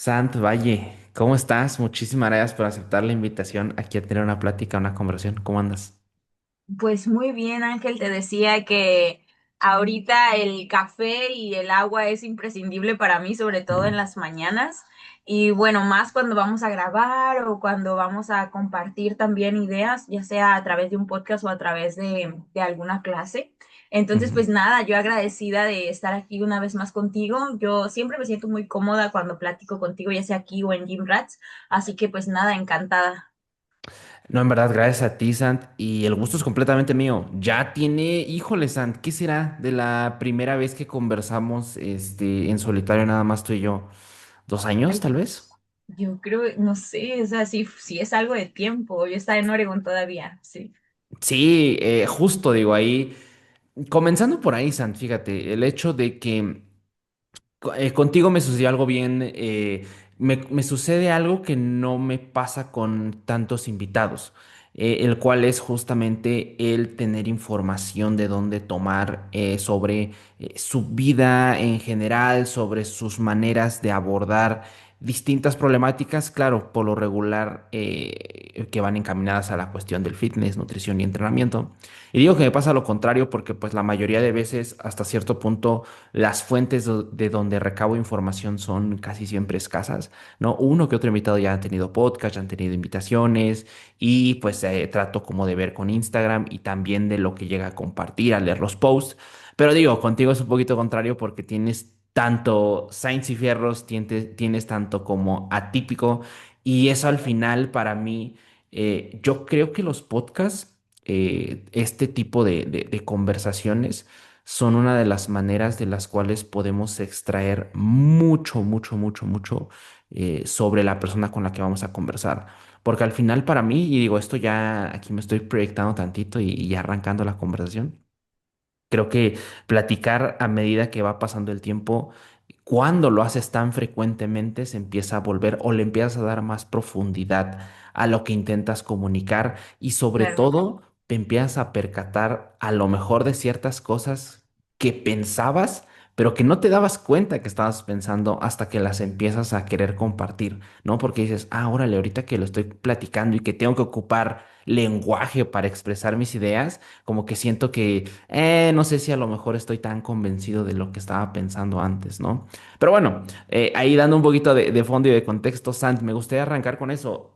Sant Valle, ¿cómo estás? Muchísimas gracias por aceptar la invitación aquí a tener una plática, una conversación. ¿Cómo andas? Pues muy bien, Ángel, te decía que ahorita el café y el agua es imprescindible para mí, sobre todo en Mm. las mañanas. Y bueno, más cuando vamos a grabar o cuando vamos a compartir también ideas, ya sea a través de un podcast o a través de alguna clase. Entonces, Ujú. pues nada, yo agradecida de estar aquí una vez más contigo. Yo siempre me siento muy cómoda cuando platico contigo, ya sea aquí o en Gym Rats. Así que pues nada, encantada. No, en verdad, gracias a ti, Sant. Y el gusto es completamente mío. Ya tiene, híjole, Sant, ¿qué será de la primera vez que conversamos, en solitario nada más tú y yo? ¿2 años, tal vez? Yo creo, no sé, o sea, si es algo de tiempo. Yo estaba en Oregon todavía, sí. Sí, justo digo ahí, comenzando por ahí, Sant, fíjate, el hecho de que contigo me sucedió algo bien, me sucede algo que no me pasa con tantos invitados, el cual es justamente el tener información de dónde tomar sobre su vida en general, sobre sus maneras de abordar distintas problemáticas, claro, por lo regular que van encaminadas a la cuestión del fitness, nutrición y entrenamiento. Y digo que me pasa lo contrario porque pues la mayoría de veces hasta cierto punto las fuentes de donde recabo información son casi siempre escasas, ¿no? Uno que otro invitado ya han tenido podcast, ya han tenido invitaciones y pues trato como de ver con Instagram y también de lo que llega a compartir, a leer los posts. Pero digo, contigo es un poquito contrario porque tienes tanto Sainz y Fierros, tienes tanto como atípico y eso al final para mí, yo creo que los podcasts, este tipo de conversaciones, son una de las maneras de las cuales podemos extraer mucho, mucho, mucho, mucho sobre la persona con la que vamos a conversar. Porque al final para mí, y digo esto ya, aquí me estoy proyectando tantito y ya arrancando la conversación, creo que platicar a medida que va pasando el tiempo, cuando lo haces tan frecuentemente, se empieza a volver o le empiezas a dar más profundidad a lo que intentas comunicar y sobre Claro. todo te empiezas a percatar a lo mejor de ciertas cosas que pensabas, pero que no te dabas cuenta que estabas pensando hasta que las empiezas a querer compartir, ¿no? Porque dices, ah, órale, ahorita que lo estoy platicando y que tengo que ocupar lenguaje para expresar mis ideas, como que siento que no sé si a lo mejor estoy tan convencido de lo que estaba pensando antes, ¿no? Pero bueno, ahí dando un poquito de fondo y de contexto, Sant, me gustaría arrancar con eso,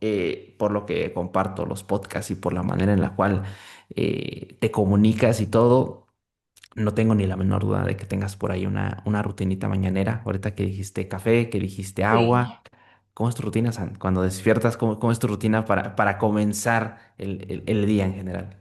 por lo que comparto los podcasts y por la manera en la cual te comunicas y todo. No tengo ni la menor duda de que tengas por ahí una rutinita mañanera. Ahorita que dijiste café, que dijiste Sí. agua. ¿Cómo es tu rutina, Sant? Cuando despiertas, ¿cómo es tu rutina para comenzar el día en general?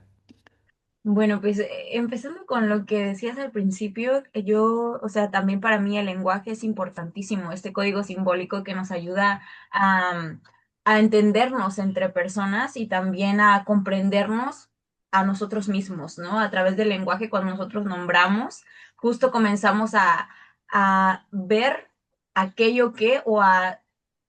Bueno, pues empezando con lo que decías al principio, yo, o sea, también para mí el lenguaje es importantísimo, este código simbólico que nos ayuda a entendernos entre personas y también a comprendernos a nosotros mismos, ¿no? A través del lenguaje, cuando nosotros nombramos, justo comenzamos a ver aquello que o a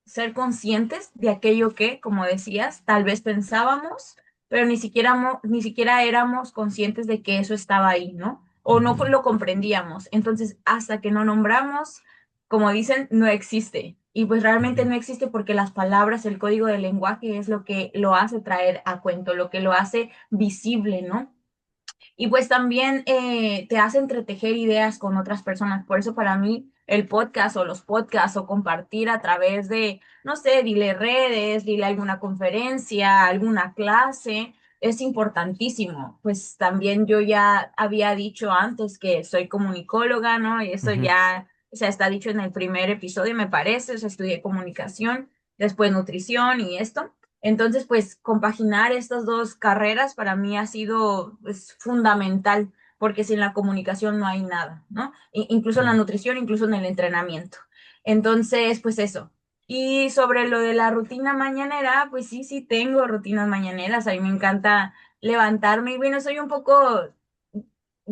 ser conscientes de aquello que, como decías, tal vez pensábamos pero ni siquiera éramos conscientes de que eso estaba ahí, ¿no? O no Ujú, lo comprendíamos. Entonces, hasta que no nombramos, como dicen, no existe. Y pues realmente ujú. no existe porque las palabras, el código del lenguaje es lo que lo hace traer a cuento, lo que lo hace visible, ¿no? Y pues también te hace entretejer ideas con otras personas. Por eso para mí el podcast o los podcasts o compartir a través de, no sé, dile redes, dile alguna conferencia, alguna clase, es importantísimo. Pues también yo ya había dicho antes que soy comunicóloga, ¿no? Y eso Ujú. ya, o sea, está dicho en el primer episodio, me parece. O sea, estudié comunicación, después nutrición y esto. Entonces, pues compaginar estas dos carreras para mí ha sido pues, fundamental, porque sin la comunicación no hay nada, ¿no? Incluso en la Sí. nutrición, incluso en el entrenamiento. Entonces, pues eso. Y sobre lo de la rutina mañanera, pues sí, sí tengo rutinas mañaneras. A mí me encanta levantarme y bueno, soy un poco,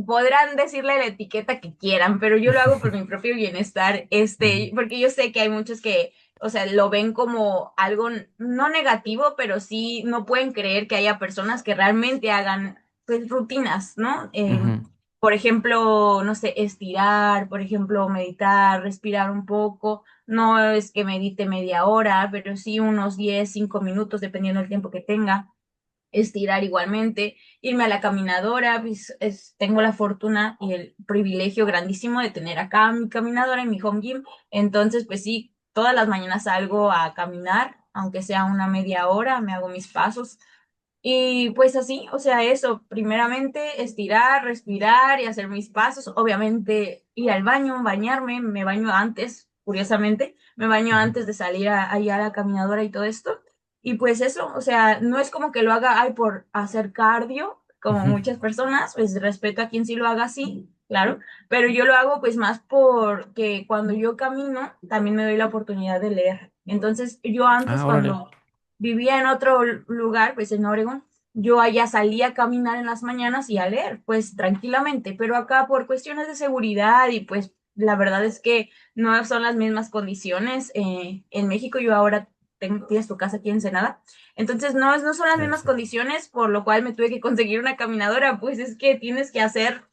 podrán decirle la etiqueta que quieran, pero yo lo hago por mi propio bienestar, Ujú, porque yo sé que hay muchos que, o sea, lo ven como algo no negativo, pero sí no pueden creer que haya personas que realmente hagan, pues, rutinas, ¿no? ujú. Por ejemplo, no sé, estirar, por ejemplo, meditar, respirar un poco. no es que medite media hora, pero sí unos 10 5 minutos, dependiendo del tiempo que tenga, estirar igualmente, irme a la caminadora, pues tengo la fortuna y el privilegio grandísimo de tener acá mi caminadora en mi home gym, entonces pues sí, todas las mañanas salgo a caminar, aunque sea una media hora, me hago mis pasos y pues así, o sea, eso, primeramente estirar, respirar y hacer mis pasos, obviamente ir al baño, bañarme, me baño antes, curiosamente, me baño Ujú. antes de salir ahí a la caminadora y todo esto. Y pues eso, o sea, no es como que lo haga ay, por hacer cardio, como Ujú. muchas personas, pues respeto a quien sí lo haga así, claro, pero yo lo hago pues más porque cuando yo camino, también me doy la oportunidad de leer. Entonces, yo antes Ah, órale. cuando vivía en otro lugar, pues en Oregon, yo allá salía a caminar en las mañanas y a leer, pues tranquilamente, pero acá por cuestiones de seguridad y pues la verdad es que no son las mismas condiciones. En México yo ahora tienes tu casa aquí en Ensenada, entonces no son las mismas Sí. condiciones, por lo cual me tuve que conseguir una caminadora, pues es que tienes que hacer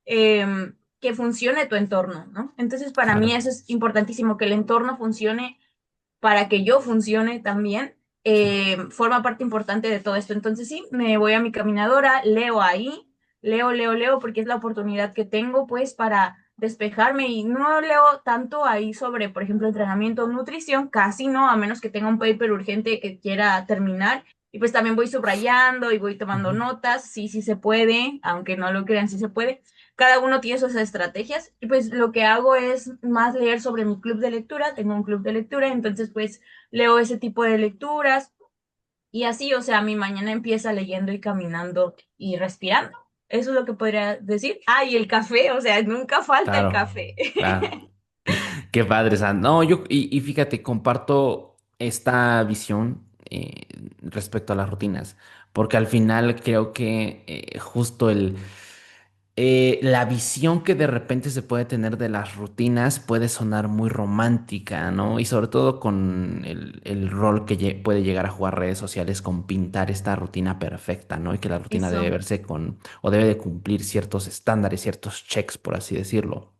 que funcione tu entorno, ¿no? Entonces para mí Claro, eso es importantísimo, que el entorno funcione para que yo funcione también, sí. forma parte importante de todo esto. Entonces sí, me voy a mi caminadora, leo ahí, leo, porque es la oportunidad que tengo pues para despejarme y no leo tanto ahí sobre, por ejemplo, entrenamiento o nutrición, casi no, a menos que tenga un paper urgente que quiera terminar. Y pues también voy subrayando y voy tomando Ujú. notas, sí, sí se puede, aunque no lo crean, sí se puede. Cada uno tiene sus estrategias y pues lo que hago es más leer sobre mi club de lectura, tengo un club de lectura, entonces pues leo ese tipo de lecturas y así, o sea, mi mañana empieza leyendo y caminando y respirando. Eso es lo que podría decir. Ah, y el café, o sea, nunca falta el Claro, café. claro. Qué padre, San. No, y fíjate, comparto esta visión respecto a las rutinas, porque al final creo que justo la visión que de repente se puede tener de las rutinas puede sonar muy romántica, ¿no? Y sobre todo con el rol que puede llegar a jugar redes sociales con pintar esta rutina perfecta, ¿no? Y que la rutina debe Eso, verse con, o debe de cumplir ciertos estándares, ciertos checks, por así decirlo.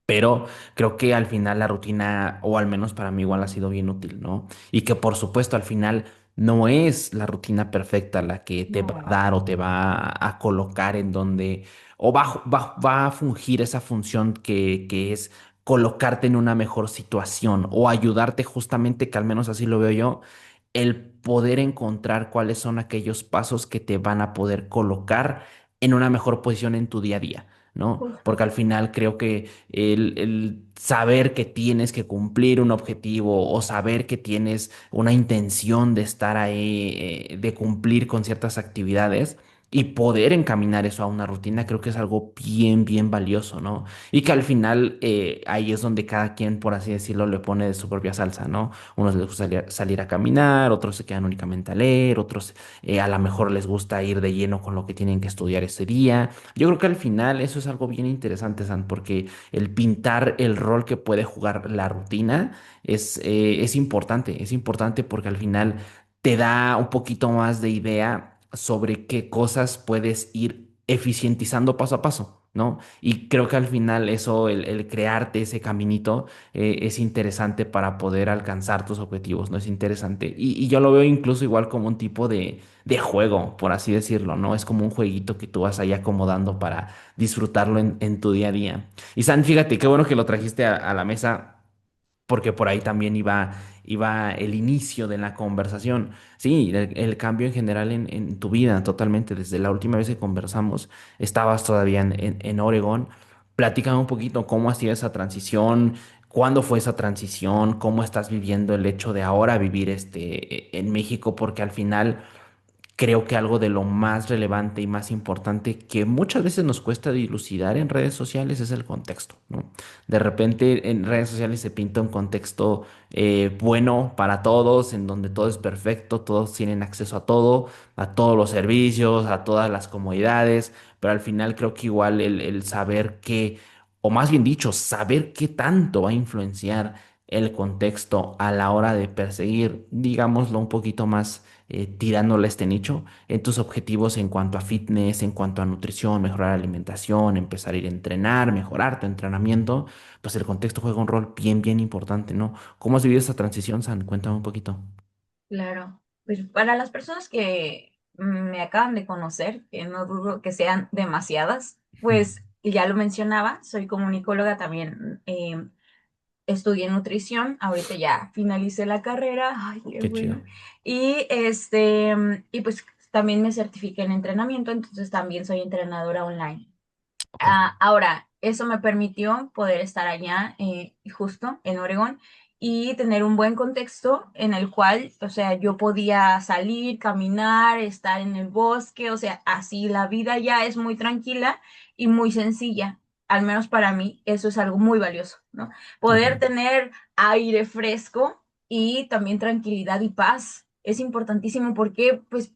Pero creo que al final la rutina, o al menos para mí igual ha sido bien útil, ¿no? Y que por supuesto al final no es la rutina perfecta la que te va a no, dar o te va a colocar en donde, o va a fungir esa función que es colocarte en una mejor situación o ayudarte justamente, que al menos así lo veo yo, el poder encontrar cuáles son aquellos pasos que te van a poder colocar en una mejor posición en tu día a día. ¿No? Porque justo, al final creo que el saber que tienes que cumplir un objetivo o saber que tienes una intención de estar ahí, de cumplir con ciertas actividades y poder encaminar eso a una rutina, creo que es algo bien, bien valioso, ¿no? Y que al final ahí es donde cada quien, por así decirlo, le pone de su propia salsa, ¿no? Unos les gusta salir a caminar, otros se quedan únicamente a leer, otros a lo mejor les gusta ir de lleno con lo que tienen que estudiar ese día. Yo creo que al final eso es algo bien interesante, San, porque el pintar el rol que puede jugar la rutina es importante porque al final te da un poquito más de idea sobre qué cosas puedes ir eficientizando paso a paso. ¿No? Y creo que al final eso, el crearte ese caminito, es interesante para poder alcanzar tus objetivos, ¿no? Es interesante. Y yo lo veo incluso igual como un tipo de juego, por así decirlo, ¿no? Es como un jueguito que tú vas ahí acomodando para disfrutarlo en tu día a día. Y San, fíjate, qué bueno que lo trajiste a la mesa, porque por ahí también iba el inicio de la conversación. Sí, el cambio en general en tu vida, totalmente. Desde la última vez que conversamos, estabas todavía en Oregón. Platícame un poquito cómo ha sido esa transición. ¿Cuándo fue esa transición? ¿Cómo estás viviendo el hecho de ahora vivir en México? Porque al final creo que algo de lo más relevante y más importante que muchas veces nos cuesta dilucidar en redes sociales es el contexto, ¿no? De repente en redes sociales se pinta un contexto bueno para todos, en donde todo es perfecto, todos tienen acceso a todos los servicios, a todas las comodidades, pero al final creo que igual el saber que, o más bien dicho, saber qué tanto va a influenciar el contexto a la hora de perseguir, digámoslo un poquito más, tirándole a este nicho, en tus objetivos en cuanto a fitness, en cuanto a nutrición, mejorar la alimentación, empezar a ir a entrenar, mejorar tu entrenamiento, pues el contexto juega un rol bien, bien importante, ¿no? ¿Cómo has vivido esta transición, San? Cuéntame un poquito. Claro, pues para las personas que me acaban de conocer, que no dudo que sean demasiadas, pues ya lo mencionaba, soy comunicóloga también, estudié nutrición, ahorita ya finalicé la carrera, ay, qué Qué chido. bueno, y y pues también me certifiqué en entrenamiento, entonces también soy entrenadora online. Ok. Ahora, eso me permitió poder estar allá, justo en Oregón, y tener un buen contexto en el cual, o sea, yo podía salir, caminar, estar en el bosque, o sea, así la vida ya es muy tranquila y muy sencilla. Al menos para mí, eso es algo muy valioso, ¿no? Ok. Poder tener aire fresco y también tranquilidad y paz es importantísimo porque, pues,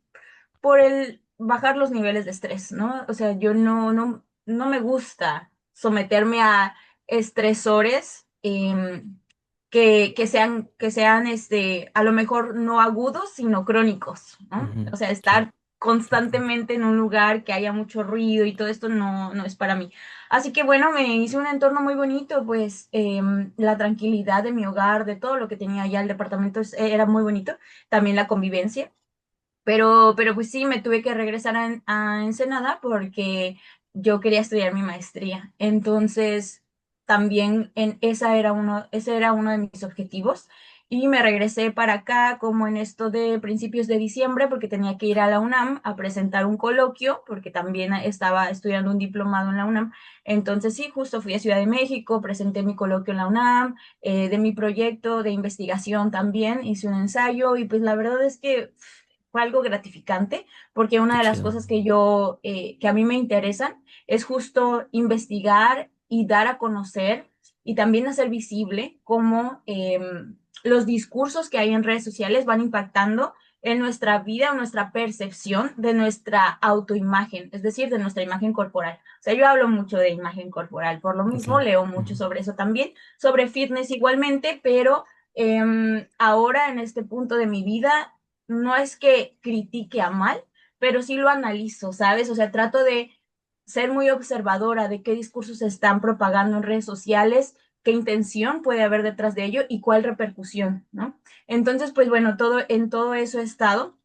por el bajar los niveles de estrés, ¿no? O sea, yo no me gusta someterme a estresores que sean, a lo mejor no agudos, sino crónicos, ¿no? Ujú. O sea, Sí. estar constantemente en un lugar que haya mucho ruido y todo esto no es para mí. Así que bueno, me hice un entorno muy bonito, pues la tranquilidad de mi hogar, de todo lo que tenía allá, el departamento era muy bonito, también la convivencia. Pero pues sí, me tuve que regresar a Ensenada porque yo quería estudiar mi maestría. Entonces, también ese era uno de mis objetivos. Y me regresé para acá como en esto de principios de diciembre porque tenía que ir a la UNAM a presentar un coloquio porque también estaba estudiando un diplomado en la UNAM. Entonces sí, justo fui a Ciudad de México, presenté mi coloquio en la UNAM, de mi proyecto de investigación también, hice un ensayo y pues la verdad es que fue algo gratificante porque una Qué de las chido. cosas que a mí me interesan es justo investigar y dar a conocer y también hacer visible cómo los discursos que hay en redes sociales van impactando en nuestra vida, en nuestra percepción de nuestra autoimagen, es decir, de nuestra imagen corporal. O sea, yo hablo mucho de imagen corporal, por lo Ok. mismo leo Ujú. mucho sobre eso también, sobre fitness igualmente, pero ahora en este punto de mi vida no es que critique a mal, pero sí lo analizo, ¿sabes? O sea, trato de ser muy observadora de qué discursos se están propagando en redes sociales, qué intención puede haber detrás de ello y cuál repercusión, ¿no? Entonces, pues bueno, en todo eso he estado.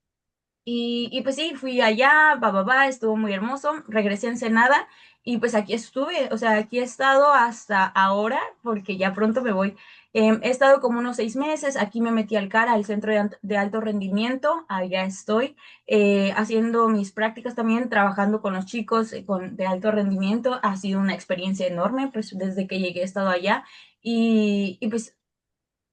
Y pues sí, fui allá, estuvo muy hermoso, regresé a Ensenada y pues aquí estuve, o sea, aquí he estado hasta ahora porque ya pronto me voy. He estado como unos 6 meses, aquí me metí al CAR, al Centro de Alto Rendimiento, allá estoy haciendo mis prácticas también, trabajando con los chicos de alto rendimiento, ha sido una experiencia enorme, pues desde que llegué he estado allá y pues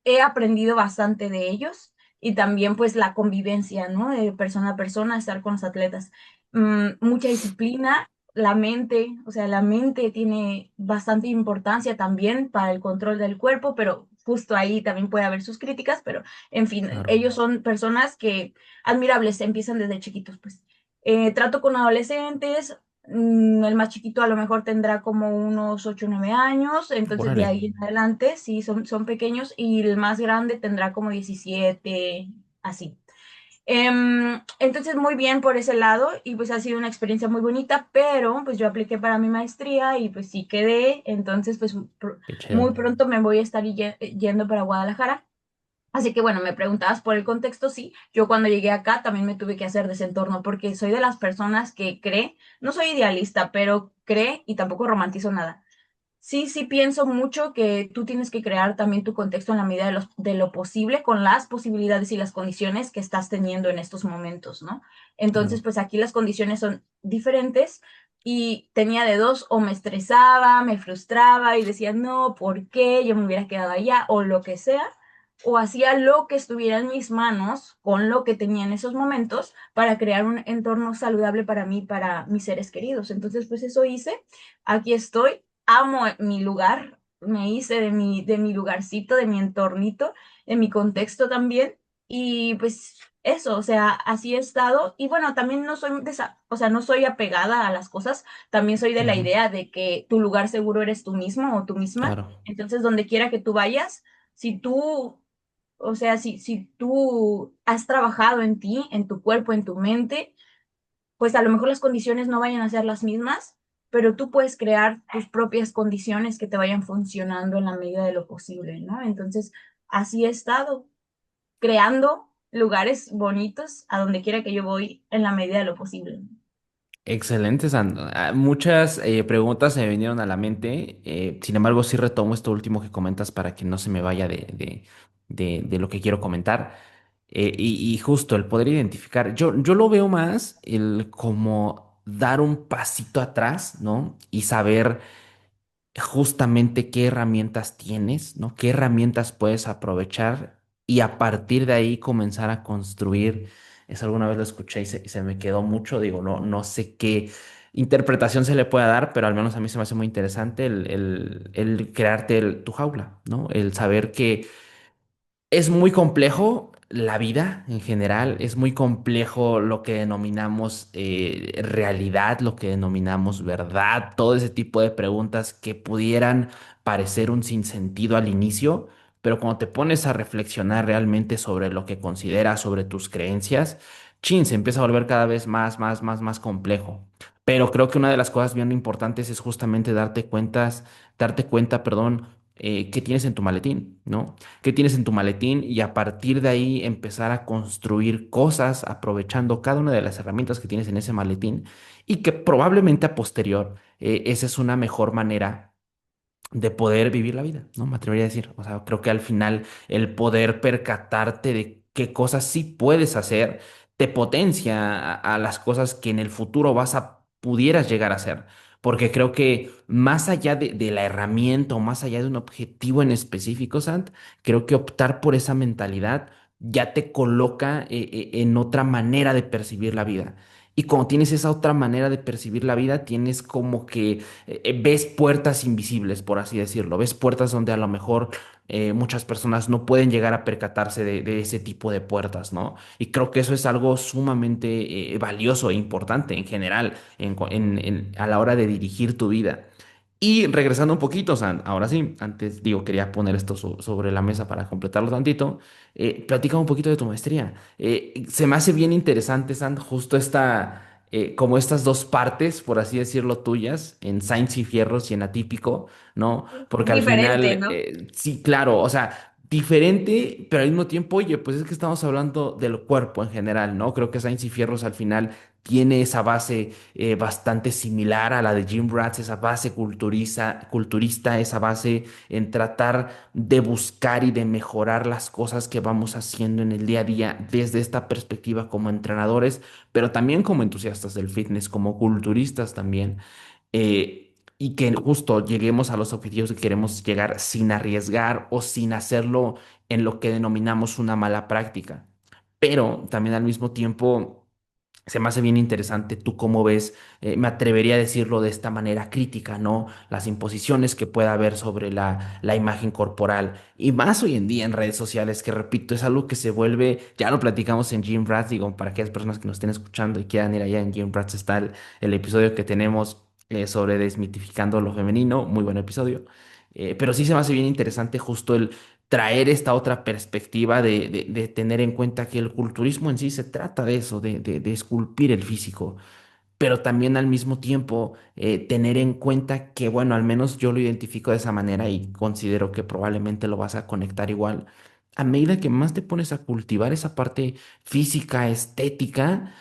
he aprendido bastante de ellos y también pues la convivencia, ¿no? De persona a persona, estar con los atletas. Mucha disciplina, la mente, o sea, la mente tiene bastante importancia también para el control del cuerpo, pero justo ahí también puede haber sus críticas, pero en fin, Claro. ellos son personas que admirables, empiezan desde chiquitos, pues. Trato con adolescentes, el más chiquito a lo mejor tendrá como unos 8 o 9 años, entonces de Órale. ahí en adelante sí son pequeños y el más grande tendrá como 17 así. Entonces muy bien por ese lado y pues ha sido una experiencia muy bonita, pero pues yo apliqué para mi maestría y pues sí quedé, entonces pues Qué chido. muy pronto me voy a estar yendo para Guadalajara. Así que bueno, me preguntabas por el contexto, sí, yo cuando llegué acá también me tuve que hacer de ese entorno porque soy de las personas que cree, no soy idealista, pero cree y tampoco romantizo nada. Sí, sí pienso mucho que tú tienes que crear también tu contexto en la medida de lo posible con las posibilidades y las condiciones que estás teniendo en estos momentos, ¿no? Entonces, Claro. pues aquí las condiciones son diferentes y tenía de dos, o me estresaba, me frustraba y decía, no, ¿por qué? Yo me hubiera quedado allá o lo que sea, o hacía lo que estuviera en mis manos con lo que tenía en esos momentos para crear un entorno saludable para mí, para mis seres queridos. Entonces, pues eso hice, aquí estoy, amo mi lugar, me hice de mi lugarcito, de mi entornito, de mi contexto también. Y pues eso, o sea, así he estado. Y bueno, también no soy o sea, no soy apegada a las cosas. También soy de la Ujú. idea de que tu lugar seguro eres tú mismo o tú misma. Claro. Entonces, donde quiera que tú vayas, si tú, o sea, si tú has trabajado en ti, en tu cuerpo, en tu mente, pues a lo mejor las condiciones no vayan a ser las mismas, pero tú puedes crear tus propias condiciones que te vayan funcionando en la medida de lo posible, ¿no? Entonces, así he estado creando lugares bonitos a donde quiera que yo voy en la medida de lo posible. Excelente, Sandro. Muchas preguntas se me vinieron a la mente. Sin embargo, sí retomo esto último que comentas para que no se me vaya de lo que quiero comentar. Y justo el poder identificar, yo lo veo más el como dar un pasito atrás, ¿no? Y saber justamente qué herramientas tienes, ¿no? Qué herramientas puedes aprovechar y a partir de ahí comenzar a construir. Eso alguna vez lo escuché y se me quedó mucho, digo, no sé qué interpretación se le pueda dar, pero al menos a mí se me hace muy interesante el crearte tu jaula, ¿no? El saber que es muy complejo la vida en general, es muy complejo lo que denominamos realidad, lo que denominamos verdad, todo ese tipo de preguntas que pudieran parecer un sinsentido al inicio, pero cuando te pones a reflexionar realmente sobre lo que consideras, sobre tus creencias, chin, se empieza a volver cada vez más complejo. Pero creo que una de las cosas bien importantes es justamente darte cuenta, perdón, qué tienes en tu maletín, ¿no? Qué tienes en tu maletín y a partir de ahí empezar a construir cosas aprovechando cada una de las herramientas que tienes en ese maletín y que probablemente a posterior esa es una mejor manera de poder vivir la vida, ¿no? Me atrevería a decir, o sea, creo que al final el poder percatarte de qué cosas sí puedes hacer te potencia a las cosas que en el futuro pudieras llegar a hacer, porque creo que más allá de la herramienta o más allá de un objetivo en específico, Sant, creo que optar por esa mentalidad ya te coloca en otra manera de percibir la vida. Y cuando tienes esa otra manera de percibir la vida, tienes como que ves puertas invisibles, por así decirlo. Ves puertas donde a lo mejor muchas personas no pueden llegar a percatarse de ese tipo de puertas, ¿no? Y creo que eso es algo sumamente valioso e importante en general a la hora de dirigir tu vida. Y regresando un poquito, San, ahora sí, antes digo, quería poner esto sobre la mesa para completarlo tantito. Platica un poquito de tu maestría. Se me hace bien interesante, San, justo como estas dos partes, por así decirlo, tuyas, en Sainz y Fierros y en Atípico, ¿no? Porque al final, Diferente, ¿no? sí, claro, o sea, diferente, pero al mismo tiempo, oye, pues es que estamos hablando del cuerpo en general, ¿no? Creo que Sainz y Fierros al final tiene esa base bastante similar a la de Jim Rats, esa base culturista, esa base en tratar de buscar y de mejorar las cosas que vamos haciendo en el día a día desde esta perspectiva como entrenadores, pero también como entusiastas del fitness, como culturistas también. Y que justo lleguemos a los objetivos que queremos llegar sin arriesgar o sin hacerlo en lo que denominamos una mala práctica. Pero también al mismo tiempo se me hace bien interesante tú cómo ves, me atrevería a decirlo de esta manera crítica, ¿no? Las imposiciones que pueda haber sobre la imagen corporal y más hoy en día en redes sociales, que repito, es algo que se vuelve, ya lo platicamos en Gym Rats, digo, para aquellas personas que nos estén escuchando y quieran ir allá en Gym Rats está el episodio que tenemos sobre desmitificando lo femenino, muy buen episodio. Pero sí se me hace bien interesante justo el traer esta otra perspectiva de tener en cuenta que el culturismo en sí se trata de eso, de esculpir el físico, pero también al mismo tiempo tener en cuenta que, bueno, al menos yo lo identifico de esa manera y considero que probablemente lo vas a conectar igual. A medida que más te pones a cultivar esa parte física, estética,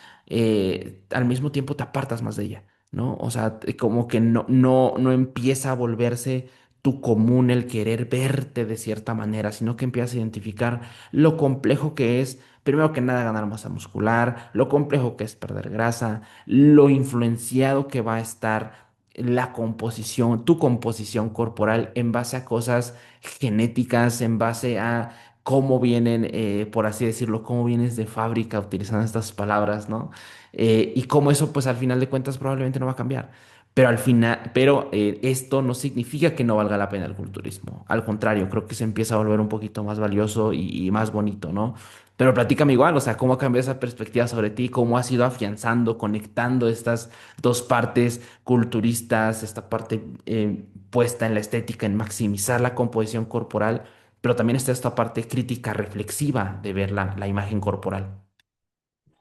al mismo tiempo te apartas más de ella, ¿no? O sea, como que no empieza a volverse tu común el querer verte de cierta manera, sino que empiezas a identificar lo complejo que es, primero que nada, ganar masa muscular, lo complejo que es perder grasa, lo influenciado que va a estar la composición, tu composición corporal en base a cosas genéticas, en base a cómo vienen, por así decirlo, cómo vienes de fábrica, utilizando estas palabras, ¿no? Y cómo eso, pues al final de cuentas, probablemente no va a cambiar. Pero al final, esto no significa que no valga la pena el culturismo. Al contrario, creo que se empieza a volver un poquito más valioso y más bonito, ¿no? Pero platícame igual, o sea, cómo ha cambiado esa perspectiva sobre ti, cómo has ido afianzando, conectando estas dos partes culturistas, esta parte puesta en la estética, en maximizar la composición corporal pero también está esta parte crítica reflexiva de ver la imagen corporal.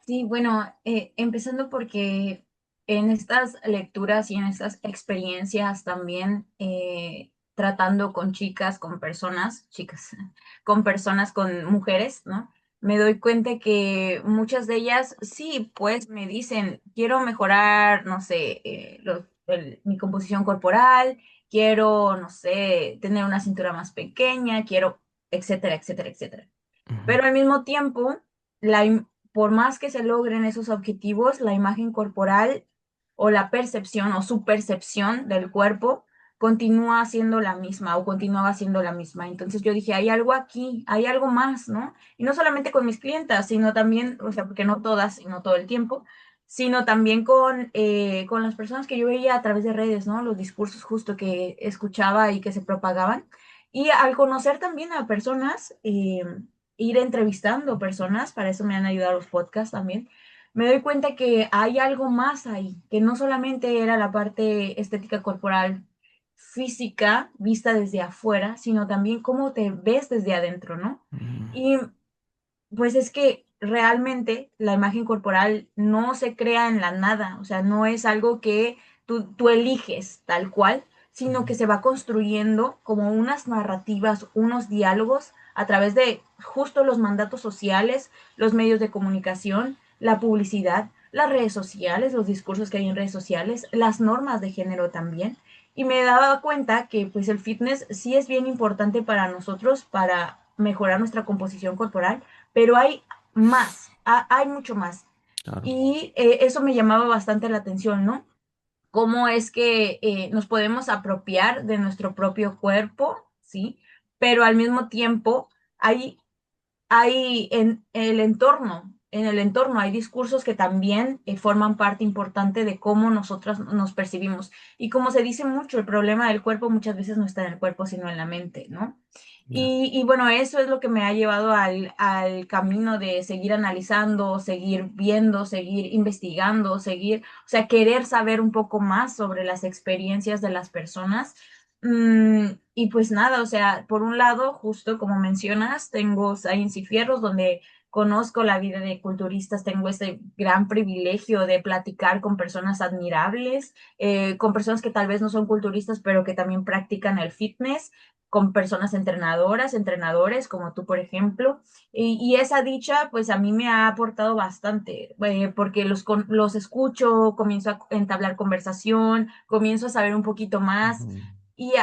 Sí, bueno, empezando porque en estas lecturas y en estas experiencias también tratando con chicas, con personas, chicas, con personas, con mujeres, ¿no? Me doy cuenta que muchas de ellas sí, pues me dicen, quiero mejorar, no sé, mi composición corporal, quiero, no sé, tener una cintura más pequeña, quiero, etcétera, etcétera, etcétera. Ujú, Pero al mismo tiempo, por más que se logren esos objetivos, la imagen corporal o la percepción o su percepción del cuerpo continúa siendo la misma o continuaba siendo la misma. Entonces yo dije, hay algo aquí, hay algo más, ¿no? Y no solamente con mis clientas, sino también, o sea, porque no todas y no todo el tiempo, sino también con las personas que yo veía a través de redes, ¿no? Los discursos justo que escuchaba y que se propagaban. Y al conocer también a personas, ir entrevistando personas, para eso me han ayudado los podcasts también, me doy cuenta que hay algo más ahí, que no solamente era la parte estética corporal física vista desde afuera, sino también cómo te ves desde adentro, ¿no? ujú, Y pues es que realmente la imagen corporal no se crea en la nada, o sea, no es algo que tú eliges tal cual, sino que se va construyendo como unas narrativas, unos diálogos a través de justo los mandatos sociales, los medios de comunicación, la publicidad, las redes sociales, los discursos que hay en redes sociales, las normas de género también. Y me daba cuenta que pues el fitness sí es bien importante para nosotros, para mejorar nuestra composición corporal, pero hay más, hay mucho más. claro. Y eso me llamaba bastante la atención, ¿no? Cómo es que nos podemos apropiar de nuestro propio cuerpo, ¿sí? Pero al mismo tiempo hay hay en el entorno hay discursos que también forman parte importante de cómo nosotras nos percibimos. Y como se dice mucho, el problema del cuerpo muchas veces no está en el cuerpo, sino en la mente, ¿no? Ya. Y bueno, eso es lo que me ha llevado al camino de seguir analizando, seguir viendo, seguir investigando, seguir, o sea, querer saber un poco más sobre las experiencias de las personas. Y pues nada, o sea, por un lado, justo como mencionas, tengo Science y Fierros, donde conozco la vida de culturistas, tengo este gran privilegio de platicar con personas admirables, con personas que tal vez no son culturistas, pero que también practican el fitness, con personas entrenadoras, entrenadores, como tú, por ejemplo. Y esa dicha, pues a mí me ha aportado bastante, porque los escucho, comienzo a entablar conversación, comienzo a saber un poquito más Ujú, y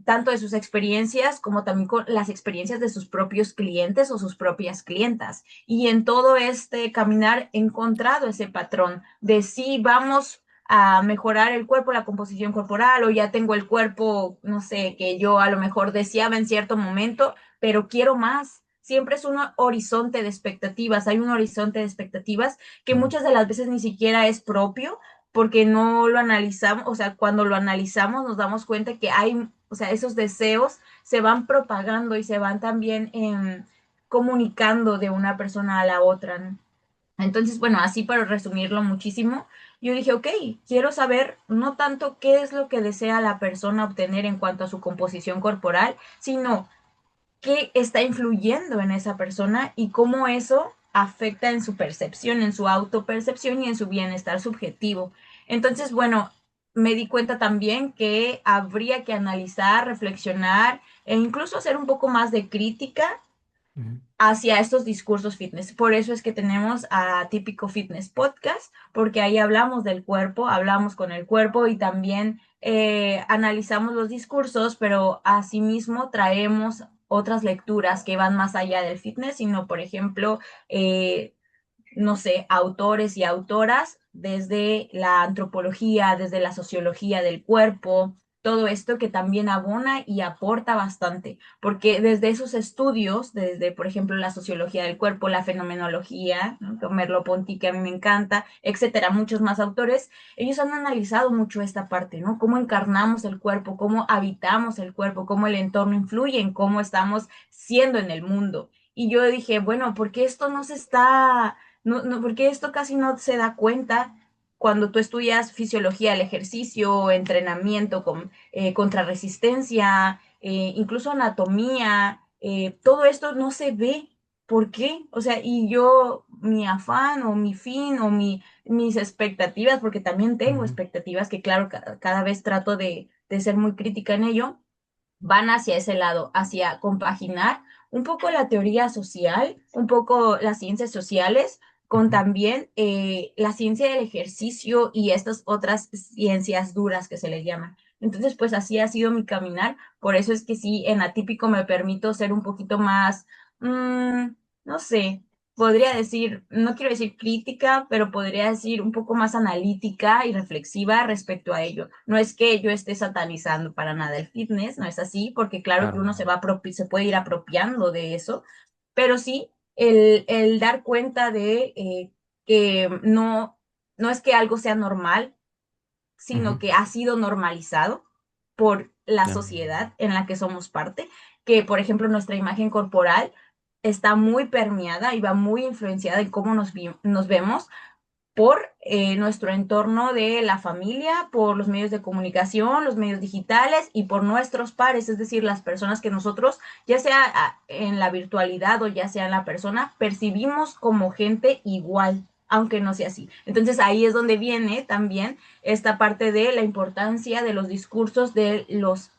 tanto de sus experiencias como también con las experiencias de sus propios clientes o sus propias clientas. Y en todo este caminar he encontrado ese patrón de si vamos a mejorar el cuerpo, la composición corporal, o ya tengo el cuerpo, no sé, que yo a lo mejor deseaba en cierto momento, pero quiero más. Siempre es un horizonte de expectativas, hay un horizonte de expectativas que claro. muchas de las veces ni siquiera es propio, porque no lo analizamos, o sea, cuando lo analizamos nos damos cuenta que hay, o sea, esos deseos se van propagando y se van también comunicando de una persona a la otra, ¿no? Entonces, bueno, así para resumirlo muchísimo, yo dije, ok, quiero saber no tanto qué es lo que desea la persona obtener en cuanto a su composición corporal, sino qué está influyendo en esa persona y cómo eso afecta en su percepción, en su autopercepción y en su bienestar subjetivo. Entonces, bueno, me di cuenta también que habría que analizar, reflexionar e incluso hacer un poco más de crítica Ujú, hacia estos discursos fitness. Por eso es que tenemos a Típico Fitness Podcast, porque ahí hablamos del cuerpo, hablamos con el cuerpo y también analizamos los discursos, pero asimismo traemos otras lecturas que van más allá del fitness, sino, por ejemplo, eh, no sé, autores y autoras desde la antropología, desde la sociología del cuerpo, todo esto que también abona y aporta bastante, porque desde esos estudios, desde, por ejemplo, la sociología del cuerpo, la fenomenología, ¿no? Merleau-Ponty, que a mí me encanta, etcétera, muchos más autores, ellos han analizado mucho esta parte, ¿no? Cómo encarnamos el cuerpo, cómo habitamos el cuerpo, cómo el entorno influye en cómo estamos siendo en el mundo. Y yo dije, bueno, ¿por qué esto no se está no, no, porque esto casi no se da cuenta cuando tú estudias fisiología del ejercicio, entrenamiento con contrarresistencia, incluso anatomía. todo esto no se ve. ¿Por qué? O sea, y yo, mi afán o mi fin o mis expectativas, porque también tengo Ujú, expectativas que claro, cada vez trato de ser muy crítica en ello, van hacia ese lado, hacia compaginar un poco la teoría social, un poco las ciencias sociales, con ujú. también la ciencia del ejercicio y estas otras ciencias duras que se le llaman. Entonces, pues así ha sido mi caminar. Por eso es que sí, en Atípico me permito ser un poquito más, no sé, podría decir, no quiero decir crítica, pero podría decir un poco más analítica y reflexiva respecto a ello. No es que yo esté satanizando para nada el fitness, no es así, porque claro que Claro. uno se puede ir apropiando de eso, pero sí el dar cuenta de que no es que algo sea normal, Ujú, sino que ha sido normalizado por la ya. sociedad en la que somos parte, que por ejemplo nuestra imagen corporal está muy permeada y va muy influenciada en cómo nos vemos por nuestro entorno de la familia, por los medios de comunicación, los medios digitales y por nuestros pares, es decir, las personas que nosotros, ya sea en la virtualidad o ya sea en la persona, percibimos como gente igual, aunque no sea así. Entonces ahí es donde viene también esta parte de la importancia de los discursos de los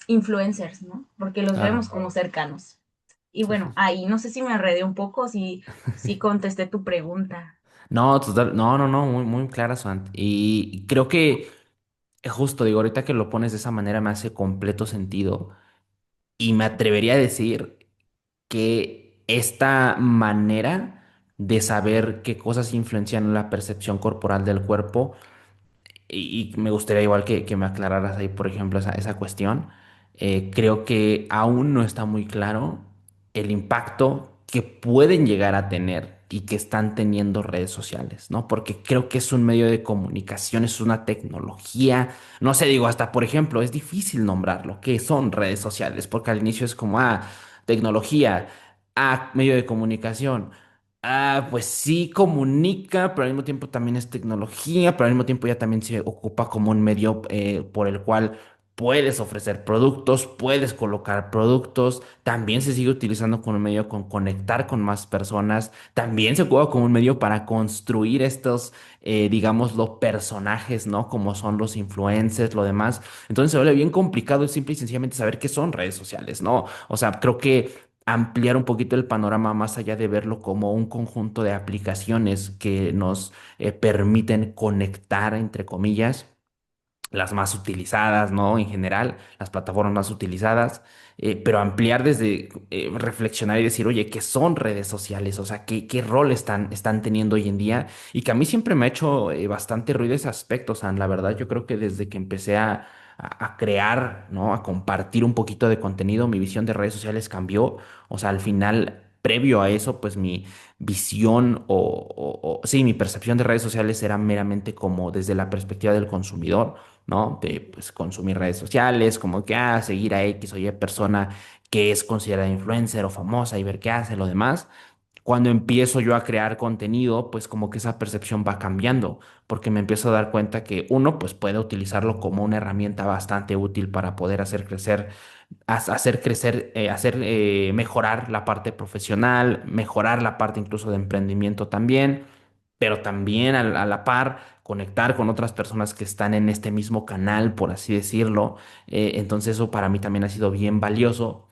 influencers, ¿no? Porque los vemos Claro. como cercanos. Y Sí, sí, bueno, sí. ahí no sé si me enredé un poco, si contesté tu pregunta. No, total, no, no, no, muy, muy clara, Suant. Y creo que justo, digo, ahorita que lo pones de esa manera me hace completo sentido. Y me atrevería a decir que esta manera de saber qué cosas influencian la percepción corporal del cuerpo y me gustaría igual que me aclararas ahí, por ejemplo, esa cuestión. Creo que aún no está muy claro el impacto que pueden llegar a tener y que están teniendo redes sociales, ¿no? Porque creo que es un medio de comunicación, es una tecnología, no sé, digo, hasta por ejemplo, es difícil nombrarlo, ¿qué son redes sociales? Porque al inicio es como, tecnología, medio de comunicación. Pues sí comunica, pero al mismo tiempo también es tecnología, pero al mismo tiempo ya también se ocupa como un medio por el cual puedes ofrecer productos, puedes colocar productos, también se sigue utilizando como un medio con conectar con más personas, también se ocupa como un medio para construir estos, digámoslo, personajes, ¿no? Como son los influencers, lo demás. Entonces se vuelve bien complicado simple y sencillamente saber qué son redes sociales, ¿no? O sea, creo que ampliar un poquito el panorama más allá de verlo como un conjunto de aplicaciones que nos permiten conectar, entre comillas, las más utilizadas, ¿no? En general, las plataformas más utilizadas, pero ampliar desde reflexionar y decir, oye, ¿qué son redes sociales? O sea, ¿qué rol están teniendo hoy en día? Y que a mí siempre me ha hecho bastante ruido ese aspecto, San, la verdad, yo creo que desde que empecé a crear, ¿no? A compartir un poquito de contenido, mi visión de redes sociales cambió. O sea, al final, previo a eso, pues mi visión sí, mi percepción de redes sociales era meramente como desde la perspectiva del consumidor, ¿no? De pues consumir redes sociales, como que seguir a X o Y persona que es considerada influencer o famosa y ver qué hace, lo demás. Cuando empiezo yo a crear contenido, pues como que esa percepción va cambiando, porque me empiezo a dar cuenta que uno, pues puede utilizarlo como una herramienta bastante útil para poder hacer crecer, mejorar la parte profesional, mejorar la parte incluso de emprendimiento también, pero también a la par conectar con otras personas que están en este mismo canal, por así decirlo. Entonces eso para mí también ha sido bien valioso.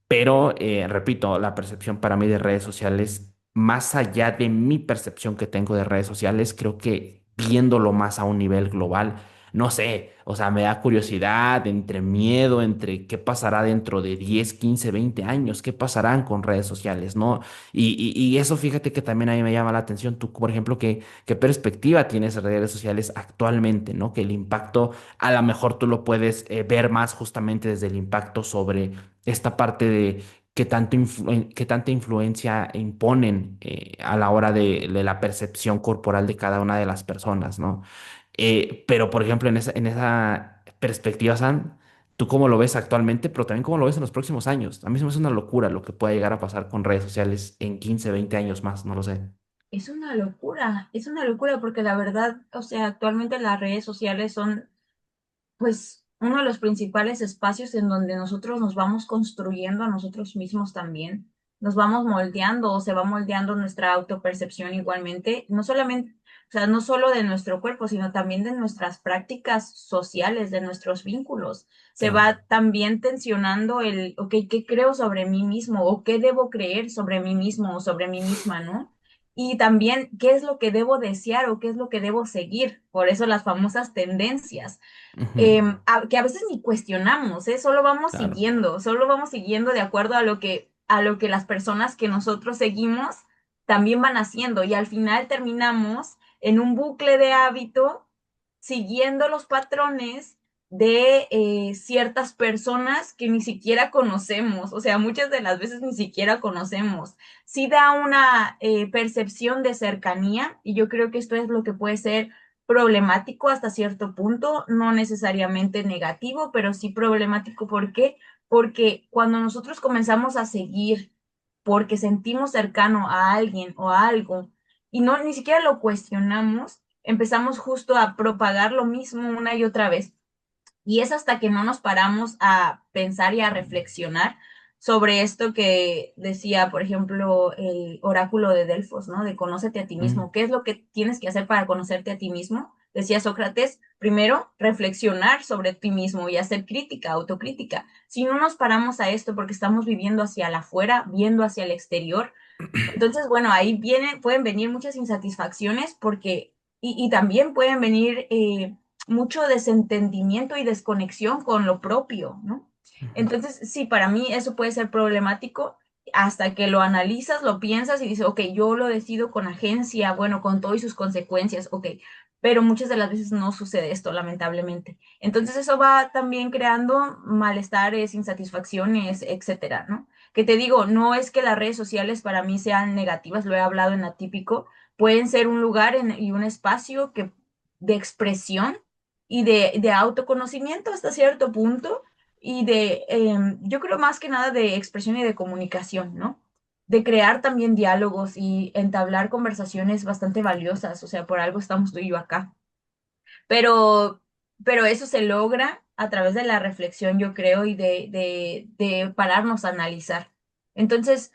Pero, repito, la percepción para mí de redes sociales, más allá de mi percepción que tengo de redes sociales, creo que viéndolo más a un nivel global, no sé, o sea, me da curiosidad, entre miedo, entre qué pasará dentro de 10 15 20 años, qué pasarán con redes sociales, ¿no? Y eso fíjate que también a mí me llama la atención. Tú, por ejemplo, ¿qué perspectiva tienes de redes sociales actualmente, ¿no? Que el impacto, a lo mejor tú lo puedes ver más justamente desde el impacto sobre esta parte de qué tanta influencia imponen a la hora de la percepción corporal de cada una de las personas, ¿no? Pero, por ejemplo, en esa perspectiva, San, ¿tú cómo lo ves actualmente, pero también cómo lo ves en los próximos años? A mí se me hace una locura lo que pueda llegar a pasar con redes sociales en 15 20 años más, no lo sé. Es una locura porque la verdad, o sea, actualmente las redes sociales son, pues, uno de los principales espacios en donde nosotros nos vamos construyendo a nosotros mismos también, nos vamos moldeando o se va moldeando nuestra autopercepción igualmente, no solamente, o sea, no solo de nuestro cuerpo, sino también de nuestras prácticas sociales, de nuestros vínculos. Se Claro. va también tensionando el, ok, ¿qué creo sobre mí mismo? ¿O qué debo creer sobre mí mismo o sobre mí misma, ¿no? Y también, ¿qué es lo que debo desear o qué es lo que debo seguir? Por eso las famosas tendencias Ujú. que a veces ni cuestionamos, ¿eh? Claro. Solo vamos siguiendo de acuerdo a lo que las personas que nosotros seguimos también van haciendo y al final terminamos en un bucle de hábito siguiendo los patrones de ciertas personas que ni siquiera conocemos, o sea, muchas de las veces ni siquiera conocemos. Sí da una percepción de cercanía y yo creo que esto es lo que puede ser problemático hasta cierto punto, no necesariamente negativo, pero sí problemático. ¿Por qué? Porque cuando nosotros comenzamos a seguir porque sentimos cercano a alguien o a algo y no ni siquiera lo cuestionamos, empezamos justo a propagar lo mismo una y otra vez. Y es hasta que no nos paramos a pensar y a reflexionar sobre esto que decía, por ejemplo, el oráculo de Delfos, ¿no? De conócete a ti Mm. mismo. ¿Qué es lo que tienes que hacer para conocerte a ti mismo? Decía Sócrates, primero, reflexionar sobre ti mismo y hacer crítica, autocrítica. Si no nos paramos a esto porque estamos viviendo hacia el afuera, viendo hacia el exterior, entonces, bueno, ahí pueden venir muchas insatisfacciones porque, y también pueden venir mucho desentendimiento y desconexión con lo propio, ¿no? Ujú. Entonces, sí, para mí eso puede ser problemático hasta que lo analizas, lo piensas y dices, ok, yo lo decido con agencia, bueno, con todo y sus consecuencias, ok, pero muchas de las veces no sucede esto, lamentablemente. Entonces, eso va también creando malestares, insatisfacciones, etcétera, ¿no? Que te digo, no es que las redes sociales para mí sean negativas, lo he hablado en Atípico, pueden ser un lugar y un espacio de expresión y de autoconocimiento hasta cierto punto y yo creo más que nada de expresión y de comunicación, ¿no? De crear también diálogos y entablar conversaciones bastante valiosas, o sea, por algo estamos tú y yo acá. Pero, pero eso se logra a través de la reflexión, yo creo, y de pararnos a analizar. Entonces,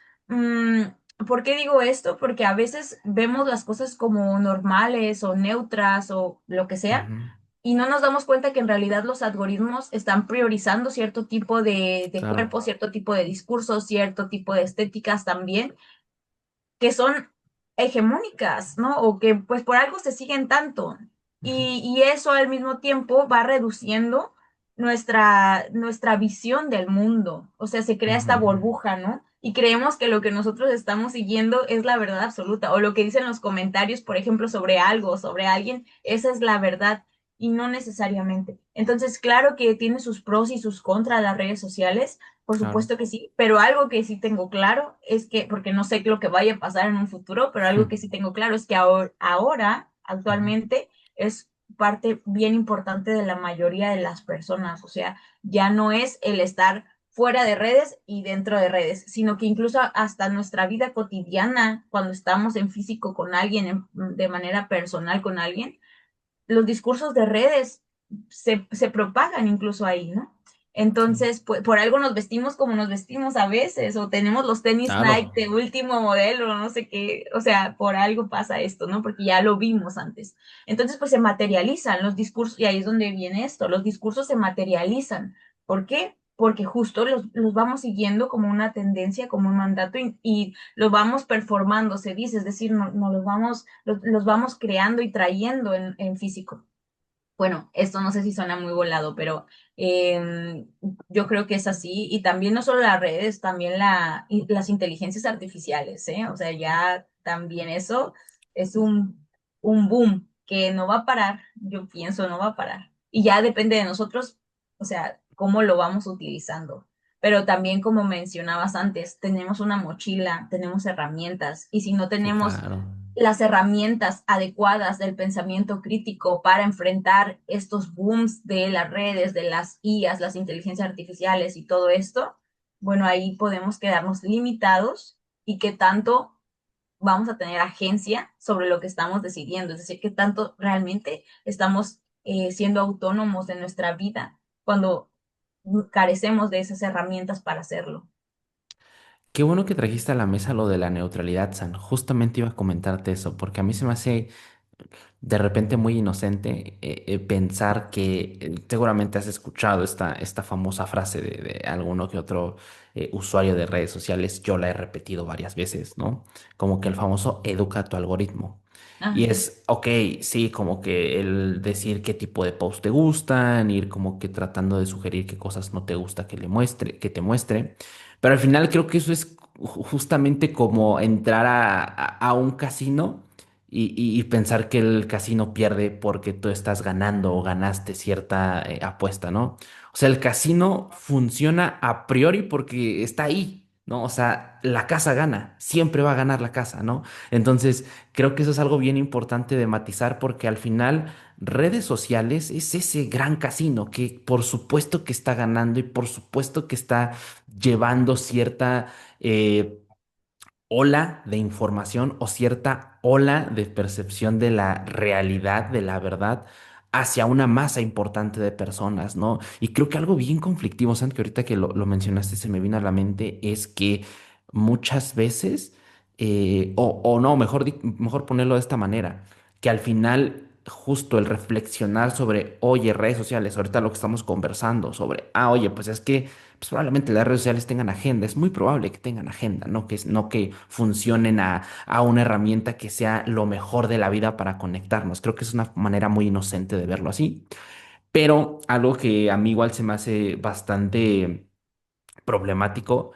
¿por qué digo esto? Porque a veces vemos las cosas como normales o neutras o lo que sea, Ujú. y no nos damos cuenta que en realidad los algoritmos están priorizando cierto tipo de Claro. cuerpo, cierto tipo de discursos, cierto tipo de estéticas también que son hegemónicas, ¿no? O que pues por algo se siguen tanto. Ujú. Y eso al mismo tiempo va reduciendo nuestra visión del mundo. O sea, se crea esta Ujú. burbuja, ¿no? Y creemos que lo que nosotros estamos siguiendo es la verdad absoluta. O lo que dicen los comentarios, por ejemplo, sobre algo, sobre alguien, esa es la verdad. Y no necesariamente. Entonces, claro que tiene sus pros y sus contras las redes sociales, por Claro. supuesto que sí, pero algo que sí tengo claro es que, porque no sé lo que vaya a pasar en un futuro, pero algo que sí tengo claro es que ahora Ujú. actualmente, es parte bien importante de la mayoría de las personas. O sea, ya no es el estar fuera de redes y dentro de redes, sino que incluso hasta nuestra vida cotidiana, cuando estamos en físico con alguien, de manera personal con alguien, los discursos de redes se propagan incluso ahí, ¿no? Sí. Entonces, pues, por algo nos vestimos como nos vestimos a veces, o tenemos los tenis Nike Claro. de último modelo, no sé qué, o sea, por algo pasa esto, ¿no? Porque ya lo vimos antes. Entonces, pues se materializan los discursos, y ahí es donde viene esto, los discursos se materializan. ¿Por qué? Porque justo los vamos siguiendo como una tendencia, como un mandato, y los vamos performando, se dice, es decir, no los vamos creando y trayendo en físico. Bueno, esto no sé si suena muy volado, pero eh, yo creo que es así. Y también no solo las redes, también las inteligencias artificiales, ¿eh? O sea, ya también eso es un boom que no va a parar, yo pienso, no va a parar. Y ya depende de nosotros, o sea, cómo lo vamos utilizando. Pero también, como mencionabas antes, tenemos una mochila, tenemos herramientas, y si no Sí, tenemos claro. las herramientas adecuadas del pensamiento crítico para enfrentar estos booms de las redes, de las IAs, las inteligencias artificiales y todo esto, bueno, ahí podemos quedarnos limitados y qué tanto vamos a tener agencia sobre lo que estamos decidiendo, es decir, qué tanto realmente estamos siendo autónomos de nuestra vida cuando carecemos de esas herramientas para hacerlo. Qué bueno que trajiste a la mesa lo de la neutralidad, San. Justamente iba a comentarte eso, porque a mí se me hace de repente muy inocente pensar que seguramente has escuchado esta famosa frase de alguno que otro usuario de redes sociales. Yo la he repetido varias veces, ¿no? Como que el famoso educa tu algoritmo. Y Ajá. es, ok, sí, como que el decir qué tipo de post te gustan, ir como que tratando de sugerir qué cosas no te gusta que le muestre, que te muestre. Pero al final creo que eso es justamente como entrar a un casino y pensar que el casino pierde porque tú estás ganando o ganaste cierta apuesta, ¿no? O sea, el casino funciona a priori porque está ahí, ¿no? O sea, la casa gana, siempre va a ganar la casa, ¿no? Entonces, creo que eso es algo bien importante de matizar porque al final redes sociales es ese gran casino que por supuesto que está ganando y por supuesto que está llevando cierta ola de información o cierta ola de percepción de la realidad, de la verdad, hacia una masa importante de personas, ¿no? Y creo que algo bien conflictivo, Sant, que ahorita que lo mencionaste se me vino a la mente, es que muchas veces, o no, mejor ponerlo de esta manera, que al final... Justo el reflexionar sobre, oye, redes sociales, ahorita lo que estamos conversando, sobre, oye, pues es que pues probablemente las redes sociales tengan agenda, es muy probable que tengan agenda, no que funcionen a una herramienta que sea lo mejor de la vida para conectarnos. Creo que es una manera muy inocente de verlo así, pero algo que a mí igual se me hace bastante problemático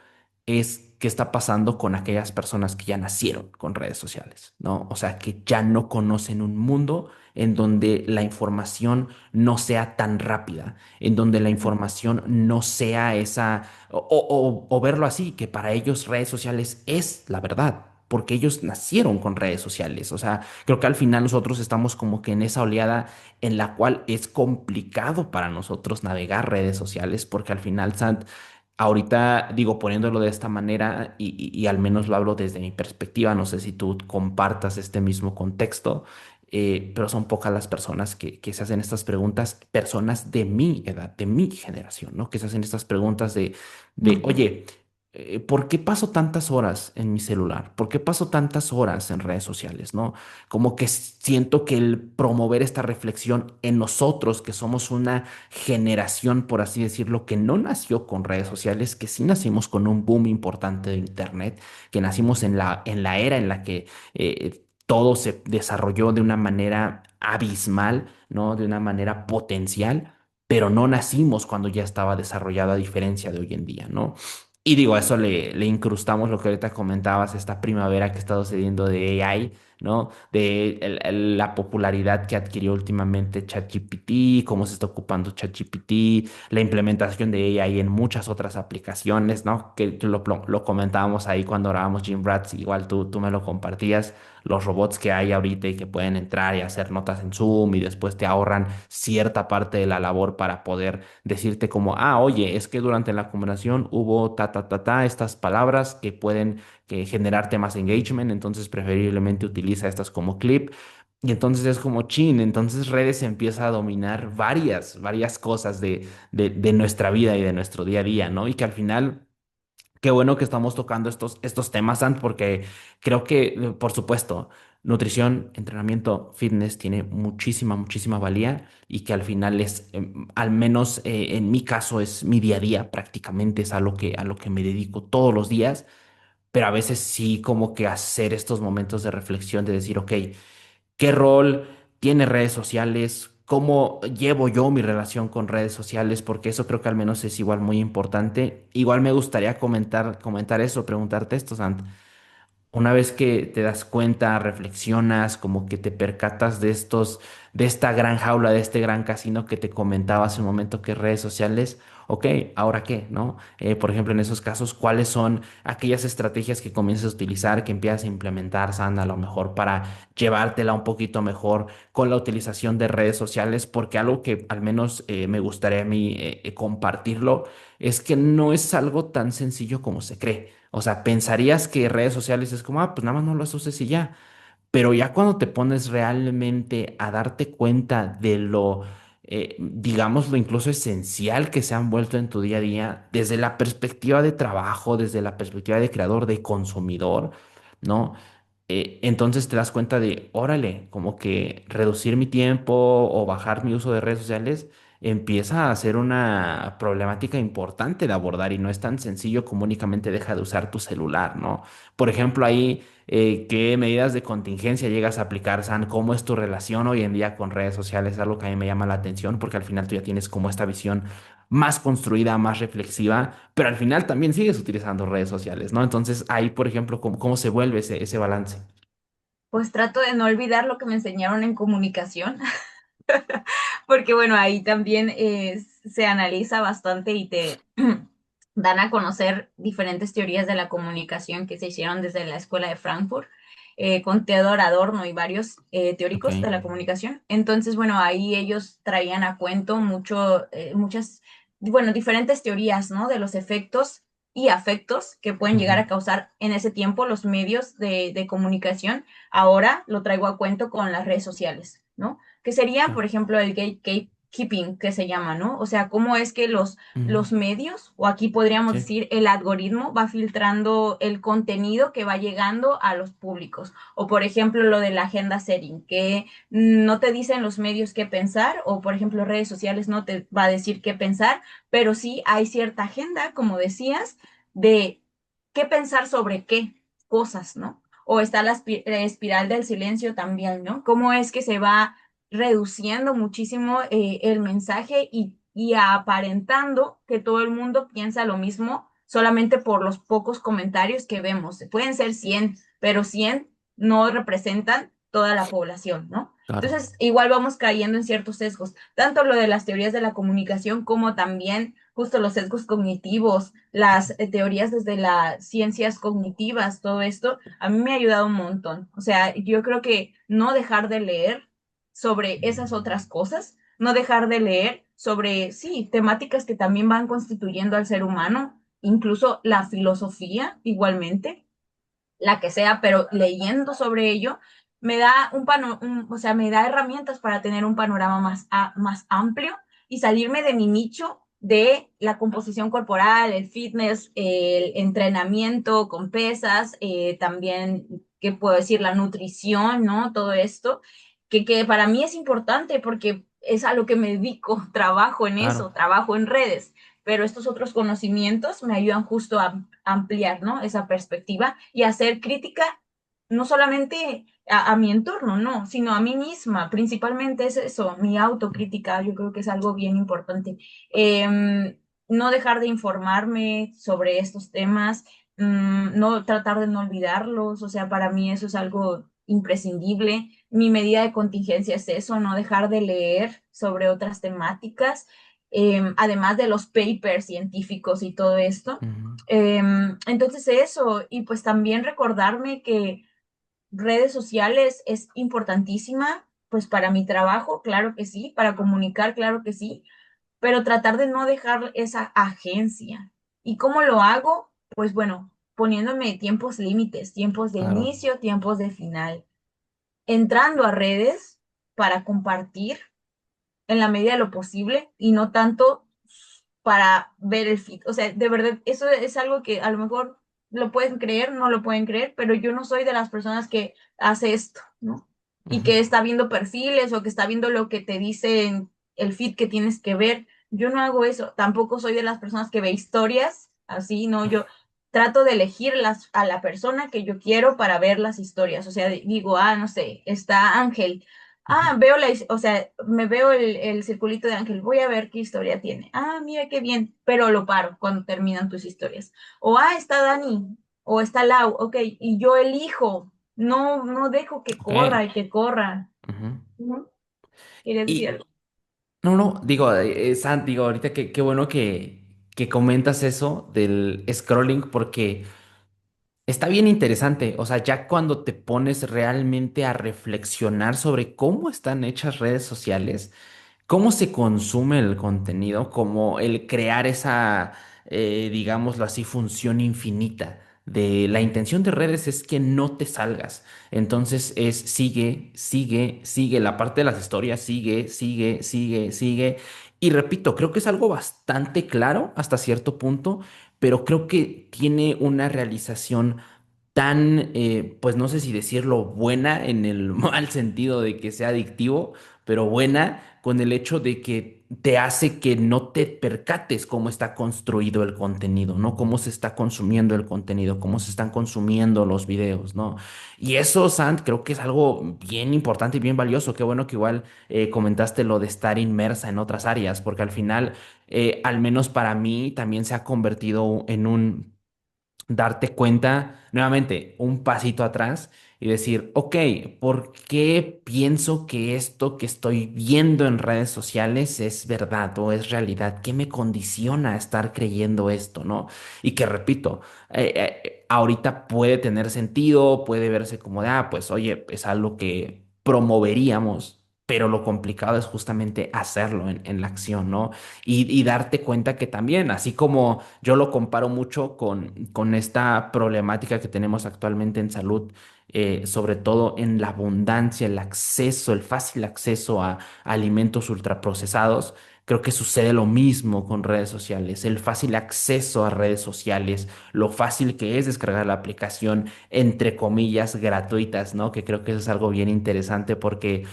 es qué está pasando con aquellas personas que ya nacieron con redes sociales, ¿no? O sea, que ya no conocen un mundo en donde la información no sea tan rápida, en donde la información no sea esa, o verlo así, que para ellos redes sociales es la verdad. Porque ellos nacieron con redes sociales. O sea, creo que al final nosotros estamos como que en esa oleada en la cual es complicado para nosotros navegar redes sociales, porque al final, Sant, ahorita digo, poniéndolo de esta manera, y al menos lo hablo desde mi perspectiva, no sé si tú compartas este mismo contexto, pero son pocas las personas que se hacen estas preguntas, personas de mi edad, de mi generación, ¿no? Que se hacen estas preguntas Ujú. oye, ¿por qué paso tantas horas en mi celular? ¿Por qué paso tantas horas en redes sociales, ¿no? Como que siento que el promover esta reflexión en nosotros, que somos una generación, por así decirlo, que no nació con redes sociales, que sí nacimos con un boom importante de Internet, que nacimos en la era en la que todo se desarrolló de una manera abismal, ¿no? De una manera potencial, pero no nacimos cuando ya estaba desarrollado a diferencia de hoy en día, ¿no? Y digo, a eso le incrustamos lo que ahorita comentabas, esta primavera que está sucediendo de AI, ¿no? De la popularidad que adquirió últimamente ChatGPT, cómo se está ocupando ChatGPT, la implementación de AI en muchas otras aplicaciones, ¿no? Que tú lo comentábamos ahí cuando grabamos Gym Rats, igual tú me lo compartías, los robots que hay ahorita y que pueden entrar y hacer notas en Zoom y después te ahorran cierta parte de la labor para poder decirte como, oye, es que durante la conversación hubo estas palabras que pueden que generarte más engagement, entonces preferiblemente utiliza estas como clip. Y entonces es como chin, entonces redes empieza a dominar varias cosas de nuestra vida y de nuestro día a día, ¿no? Y que al final, qué bueno que estamos tocando estos temas, Sant, porque creo que, por supuesto, nutrición, entrenamiento, fitness tiene muchísima valía y que al final es, al menos en mi caso, es mi día a día, prácticamente es a lo que me dedico todos los días, pero a veces sí como que hacer estos momentos de reflexión, de decir, ok, ¿qué rol tiene redes sociales? ¿Cómo llevo yo mi relación con redes sociales? Porque eso creo que al menos es igual muy importante. Igual me gustaría comentar eso, preguntarte esto, Sant. Una vez que te das cuenta, reflexionas, como que te percatas de esta gran jaula, de este gran casino que te comentaba hace un momento que es redes sociales, ok, ¿ahora qué? ¿No? Por ejemplo, en esos casos, ¿cuáles son aquellas estrategias que comienzas a utilizar, que empiezas a implementar, Sandra, a lo mejor para llevártela un poquito mejor con la utilización de redes sociales? Porque algo que al menos me gustaría a mí compartirlo es que no es algo tan sencillo como se cree. O sea, pensarías que redes sociales es como, pues nada más no las uses y ya. Pero ya cuando te pones realmente a darte cuenta de lo digámoslo, incluso esencial que se han vuelto en tu día a día, desde la perspectiva de trabajo, desde la perspectiva de creador, de consumidor, ¿no? Entonces te das cuenta de, órale, como que reducir mi tiempo o bajar mi uso de redes sociales empieza a ser una problemática importante de abordar y no es tan sencillo como únicamente deja de usar tu celular, ¿no? Por ejemplo, ahí, ¿qué medidas de contingencia llegas a aplicar, San? ¿Cómo es tu relación hoy en día con redes sociales? Es algo que a mí me llama la atención porque al final tú ya tienes como esta visión más construida, más reflexiva, pero al final también sigues utilizando redes sociales, ¿no? Entonces ahí, por ejemplo, ¿cómo se vuelve ese balance? Pues trato de no olvidar lo que me enseñaron en comunicación, porque bueno, ahí también se analiza bastante y te dan a conocer diferentes teorías de la comunicación que se hicieron desde la Escuela de Frankfurt, con Theodor Adorno y varios Ok. teóricos de la comunicación. Entonces, bueno, ahí ellos traían a cuento muchas, bueno, diferentes teorías, ¿no? De los efectos y afectos que pueden llegar Ujú, a causar en ese tiempo los medios de comunicación. Ahora lo traigo a cuento con las redes sociales, ¿no? Que sería, por claro. ejemplo, el gatekeeping que se llama, ¿no? O sea, cómo es que Ujú, los medios, o aquí podríamos sí. decir el algoritmo, va filtrando el contenido que va llegando a los públicos. O, por ejemplo, lo de la agenda setting, que no te dicen los medios qué pensar, o, por ejemplo, redes sociales no te va a decir qué pensar, pero sí hay cierta agenda, como decías, de qué pensar sobre qué cosas, ¿no? O está la espiral del silencio también, ¿no? Cómo es que se va reduciendo muchísimo el mensaje y aparentando que todo el mundo piensa lo mismo solamente por los pocos comentarios que vemos. Pueden ser 100, pero 100 no representan toda la población, ¿no? Claro. Entonces, igual vamos cayendo en ciertos sesgos, tanto lo de las teorías de la comunicación como también justo los sesgos cognitivos, las teorías desde las ciencias cognitivas, todo esto, a mí me ha ayudado un montón. O sea, yo creo que no dejar de leer sobre esas otras cosas, no dejar de leer sobre, sí, temáticas que también van constituyendo al ser humano, incluso la filosofía igualmente, la que sea, pero leyendo sobre ello, me da o sea, me da herramientas para tener un panorama más amplio y salirme de mi nicho de la composición corporal, el fitness, el entrenamiento con pesas, también, ¿qué puedo decir? La nutrición, ¿no? Todo esto, que para mí es importante porque es a lo que me dedico, trabajo en eso, Claro. trabajo en redes, pero estos otros conocimientos me ayudan justo a ampliar, ¿no? Esa perspectiva y hacer crítica no solamente a mi entorno, no, sino a mí misma. Principalmente es eso, mi autocrítica, yo creo que es algo bien importante. No dejar de informarme sobre estos temas, no tratar de no olvidarlos, o sea, para mí eso es algo imprescindible. Mi medida de contingencia es eso, no dejar de leer sobre otras temáticas, además de los papers científicos y todo esto. Ujú, Entonces eso, y pues también recordarme que redes sociales es importantísima, pues para mi trabajo, claro que sí, para comunicar, claro que sí, pero tratar de no dejar esa agencia. ¿Y cómo lo hago? Pues bueno, poniéndome tiempos límites, tiempos de claro. inicio, tiempos de final, entrando a redes para compartir en la medida de lo posible y no tanto para ver el feed. O sea, de verdad, eso es algo que a lo mejor lo pueden creer, no lo pueden creer, pero yo no soy de las personas que hace esto, ¿no? Y Ujú, que está viendo perfiles o que está viendo lo que te dice en el feed que tienes que ver. Yo no hago eso. Tampoco soy de las personas que ve historias así, ¿no? Yo trato de elegir a la persona que yo quiero para ver las historias. O sea, digo, no sé, está Ángel. ujú. Veo o sea, me veo el circulito de Ángel, voy a ver qué historia tiene. Mira qué bien, pero lo paro cuando terminan tus historias. O, está Dani, o está Lau, ok, y yo elijo, no dejo que Ok. corra y que corra. Ujú. Ujú. ¿Quieres decir Y algo? no, no, digo, Sant, digo, ahorita qué bueno que comentas eso del scrolling porque está bien interesante. O sea, ya cuando te pones realmente a reflexionar sobre cómo están hechas redes sociales, cómo se consume el contenido, como el crear esa, digámoslo así, función infinita de la intención de redes es que no te salgas. Entonces es sigue, sigue, sigue, la parte de las historias, sigue, sigue, sigue, sigue. Y repito, creo que es algo bastante claro hasta cierto punto, pero creo que tiene una realización tan, pues no sé si decirlo buena en el mal sentido de que sea adictivo, pero buena con el hecho de que te hace que no te percates cómo está construido el contenido, ¿no? Cómo se está consumiendo el contenido, cómo se están consumiendo los videos, ¿no? Y eso, Sant, creo que es algo bien importante y bien valioso. Qué bueno que igual comentaste lo de estar inmersa en otras áreas, porque al final, al menos para mí, también se ha convertido en un darte cuenta, nuevamente, un pasito atrás y decir, ok, ¿por qué pienso que esto que estoy viendo en redes sociales es verdad o es realidad? ¿Qué me condiciona a estar creyendo esto, no? Y que repito, ahorita puede tener sentido, puede verse como de, pues oye, es algo que promoveríamos. Pero lo complicado es justamente hacerlo en la acción, ¿no? Y darte cuenta que también, así como yo lo comparo mucho con esta problemática que tenemos actualmente en salud, sobre todo en la abundancia, el acceso, el fácil acceso a alimentos ultraprocesados. Creo que sucede lo mismo con redes sociales, el fácil acceso a redes sociales, lo fácil que es descargar la aplicación, entre comillas, gratuitas, ¿no? Que creo que eso es algo bien interesante porque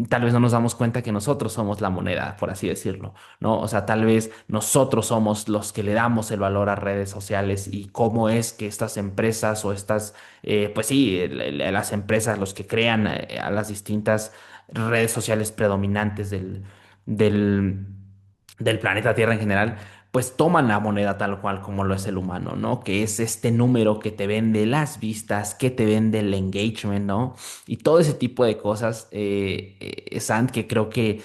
tal vez no nos damos cuenta que nosotros somos la moneda, por así decirlo. ¿No? O sea, tal vez nosotros somos los que le damos el valor a redes sociales y cómo es que estas empresas o estas, pues sí, las empresas, los que crean a las distintas redes sociales predominantes del, del planeta Tierra en general, pues toman la moneda tal cual como lo es el humano, ¿no? Que es este número que te vende las vistas, que te vende el engagement, ¿no? Y todo ese tipo de cosas, Sant, que creo que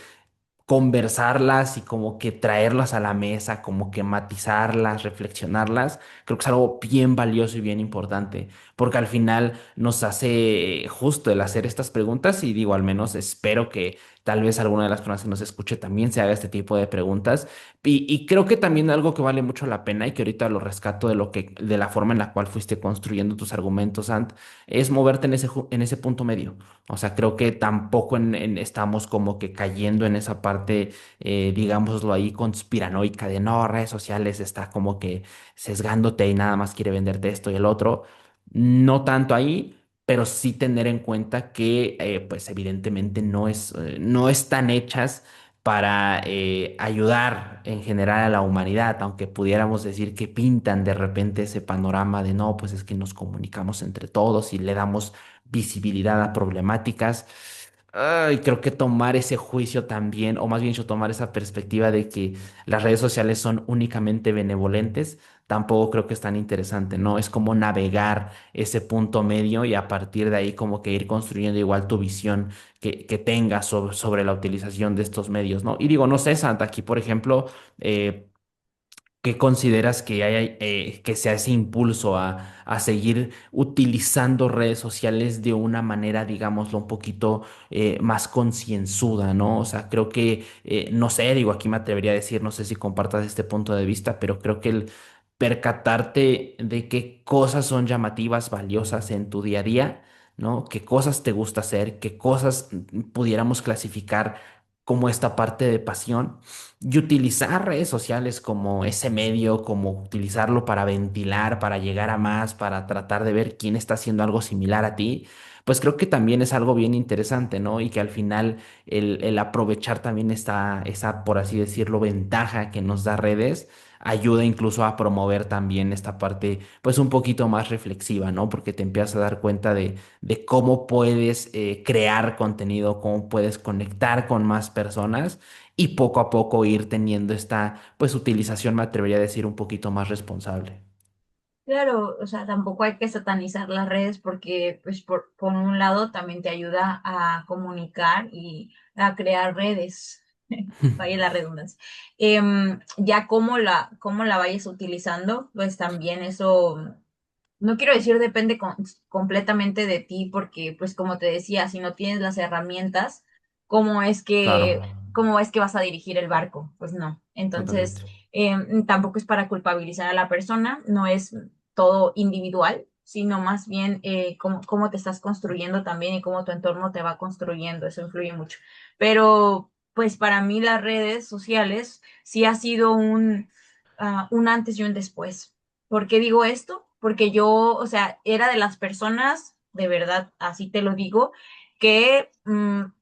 conversarlas y como que traerlas a la mesa, como que matizarlas, reflexionarlas, creo que es algo bien valioso y bien importante, porque al final nos hace justo el hacer estas preguntas y digo, al menos espero que tal vez alguna de las personas que nos escuche también se haga este tipo de preguntas y creo que también algo que vale mucho la pena y que ahorita lo rescato de lo que, de la forma en la cual fuiste construyendo tus argumentos, Ant, es moverte en en ese punto medio. O sea, creo que tampoco estamos como que cayendo en esa parte, digámoslo ahí, conspiranoica de no, redes sociales está como que sesgándote y nada más quiere venderte esto y el otro. No tanto ahí, pero sí tener en cuenta que, pues evidentemente no están hechas para ayudar en general a la humanidad, aunque pudiéramos decir que pintan de repente ese panorama de no, pues es que nos comunicamos entre todos y le damos visibilidad a problemáticas. Y creo que tomar ese juicio también, o más bien dicho, tomar esa perspectiva de que las redes sociales son únicamente benevolentes, tampoco creo que es tan interesante, ¿no? Es como navegar ese punto medio y a partir de ahí como que ir construyendo igual tu visión que tengas sobre la utilización de estos medios, ¿no? Y digo, no sé, Santa, aquí por ejemplo, ¿qué consideras que hay, que sea ese impulso a seguir utilizando redes sociales de una manera, digámoslo, un poquito más concienzuda, ¿no? O sea, creo que, no sé, digo, aquí me atrevería a decir, no sé si compartas este punto de vista, pero creo que el percatarte de qué cosas son llamativas, valiosas en tu día a día, ¿no? Qué cosas te gusta hacer, qué cosas pudiéramos clasificar como esta parte de pasión y utilizar redes sociales como ese medio, como utilizarlo para ventilar, para llegar a más, para tratar de ver quién está haciendo algo similar a ti, pues creo que también es algo bien interesante, ¿no? Y que al final el aprovechar también esa, por así decirlo, ventaja que nos da redes, ayuda incluso a promover también esta parte, pues un poquito más reflexiva, ¿no? Porque te empiezas a dar cuenta de cómo puedes crear contenido, cómo puedes conectar con más personas y poco a poco ir teniendo esta, pues, utilización, me atrevería a decir, un poquito más responsable. Claro, o sea, tampoco hay que satanizar las redes porque, pues, por un lado también te ayuda a comunicar y a crear redes, vaya la redundancia. Ya cómo la vayas utilizando, pues también eso, no quiero decir depende completamente de ti, porque, pues, como te decía, si no tienes las herramientas, ¿cómo es Claro, cómo es que vas a dirigir el barco? Pues no. Entonces, totalmente. tampoco es para culpabilizar a la persona, no es. todo individual, sino más bien cómo te estás construyendo también y cómo tu entorno te va construyendo, eso influye mucho. Pero pues para mí las redes sociales sí ha sido un antes y un después. ¿Por qué digo esto? Porque yo, o sea, era de las personas, de verdad, así te lo digo, que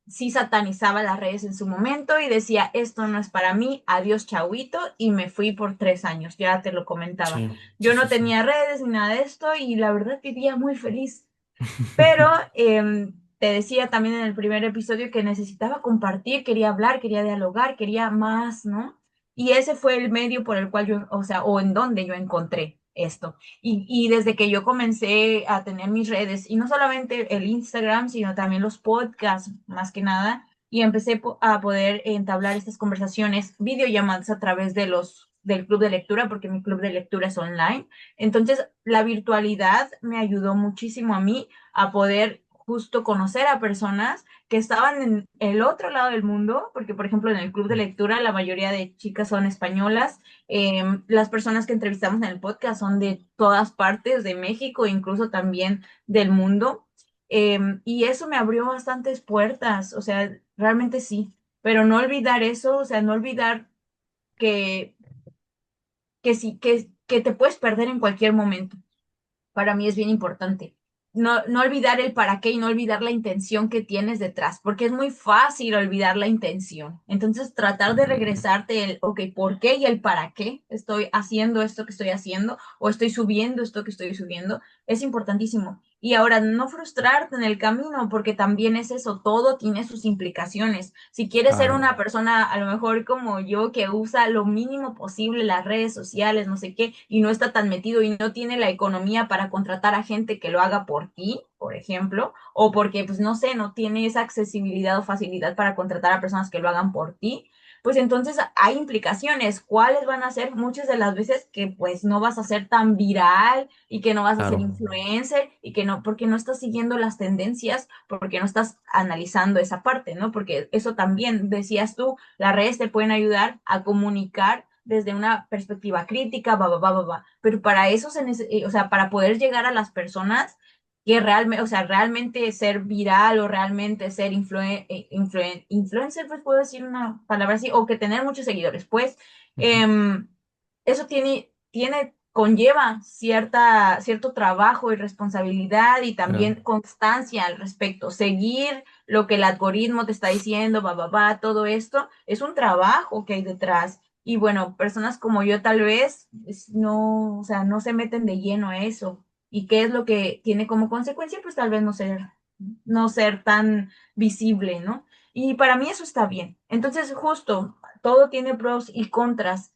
sí satanizaba las redes en su momento y decía, esto no es para mí, adiós chauito, y me fui por 3 años, ya te lo comentaba. Sí, Yo sí, no sí, sí. tenía redes ni nada de esto y la verdad vivía muy feliz. Pero te decía también en el primer episodio que necesitaba compartir, quería hablar, quería dialogar, quería más, ¿no? Y ese fue el medio por el cual yo, o sea, o en donde yo encontré esto. Y desde que yo comencé a tener mis redes, y no solamente el Instagram, sino también los podcasts, más que nada, y empecé a poder entablar estas conversaciones, videollamadas a través del club de lectura, porque mi club de lectura es online. Entonces, la virtualidad me ayudó muchísimo a mí a poder justo conocer a personas que estaban en el otro lado del mundo, porque por ejemplo en el club de lectura la mayoría de chicas son españolas, las personas que entrevistamos en el podcast son de todas partes de México, incluso también del mundo, y eso me abrió bastantes puertas, o sea, realmente sí, pero no olvidar eso, o sea, no olvidar que, que sí, que te puedes perder en cualquier momento para mí es bien importante. No olvidar el para qué y no olvidar la intención que tienes detrás, porque es muy fácil olvidar la intención. Entonces, tratar de Mm, regresarte el, ok, ¿por qué y el para qué estoy haciendo esto que estoy haciendo o estoy subiendo esto que estoy subiendo? Es importantísimo. Y ahora, no frustrarte en el camino, porque también es eso, todo tiene sus implicaciones. Si quieres ser claro, una persona, a lo mejor como yo, que usa lo mínimo posible las redes sociales, no sé qué, y no está tan metido y no tiene la economía para contratar a gente que lo haga por ti, por ejemplo, o porque, pues no sé, no tiene esa accesibilidad o facilidad para contratar a personas que lo hagan por ti, pues entonces hay implicaciones. ¿Cuáles van a ser? Muchas de las veces que pues no vas a ser tan viral y que no vas a ser claro, influencer y que no, porque no estás siguiendo las tendencias, porque no estás analizando esa parte, ¿no? Porque eso también decías tú, las redes te pueden ayudar a comunicar desde una perspectiva crítica, pero para eso o sea, para poder llegar a las personas que realmente, o sea, realmente ser viral o realmente ser influencer, pues puedo decir una palabra así, o que tener muchos seguidores, pues ujú, em, eso conlleva cierto trabajo y responsabilidad y también claro. constancia al respecto. Seguir lo que el algoritmo te está diciendo, todo esto es un trabajo que hay detrás. Y bueno, personas como yo tal vez no, o sea, no se meten de lleno a eso. ¿Y qué es lo que tiene como consecuencia? Pues tal vez no ser tan visible, ¿no? Y para mí eso está bien. Entonces, justo, todo tiene pros y contras.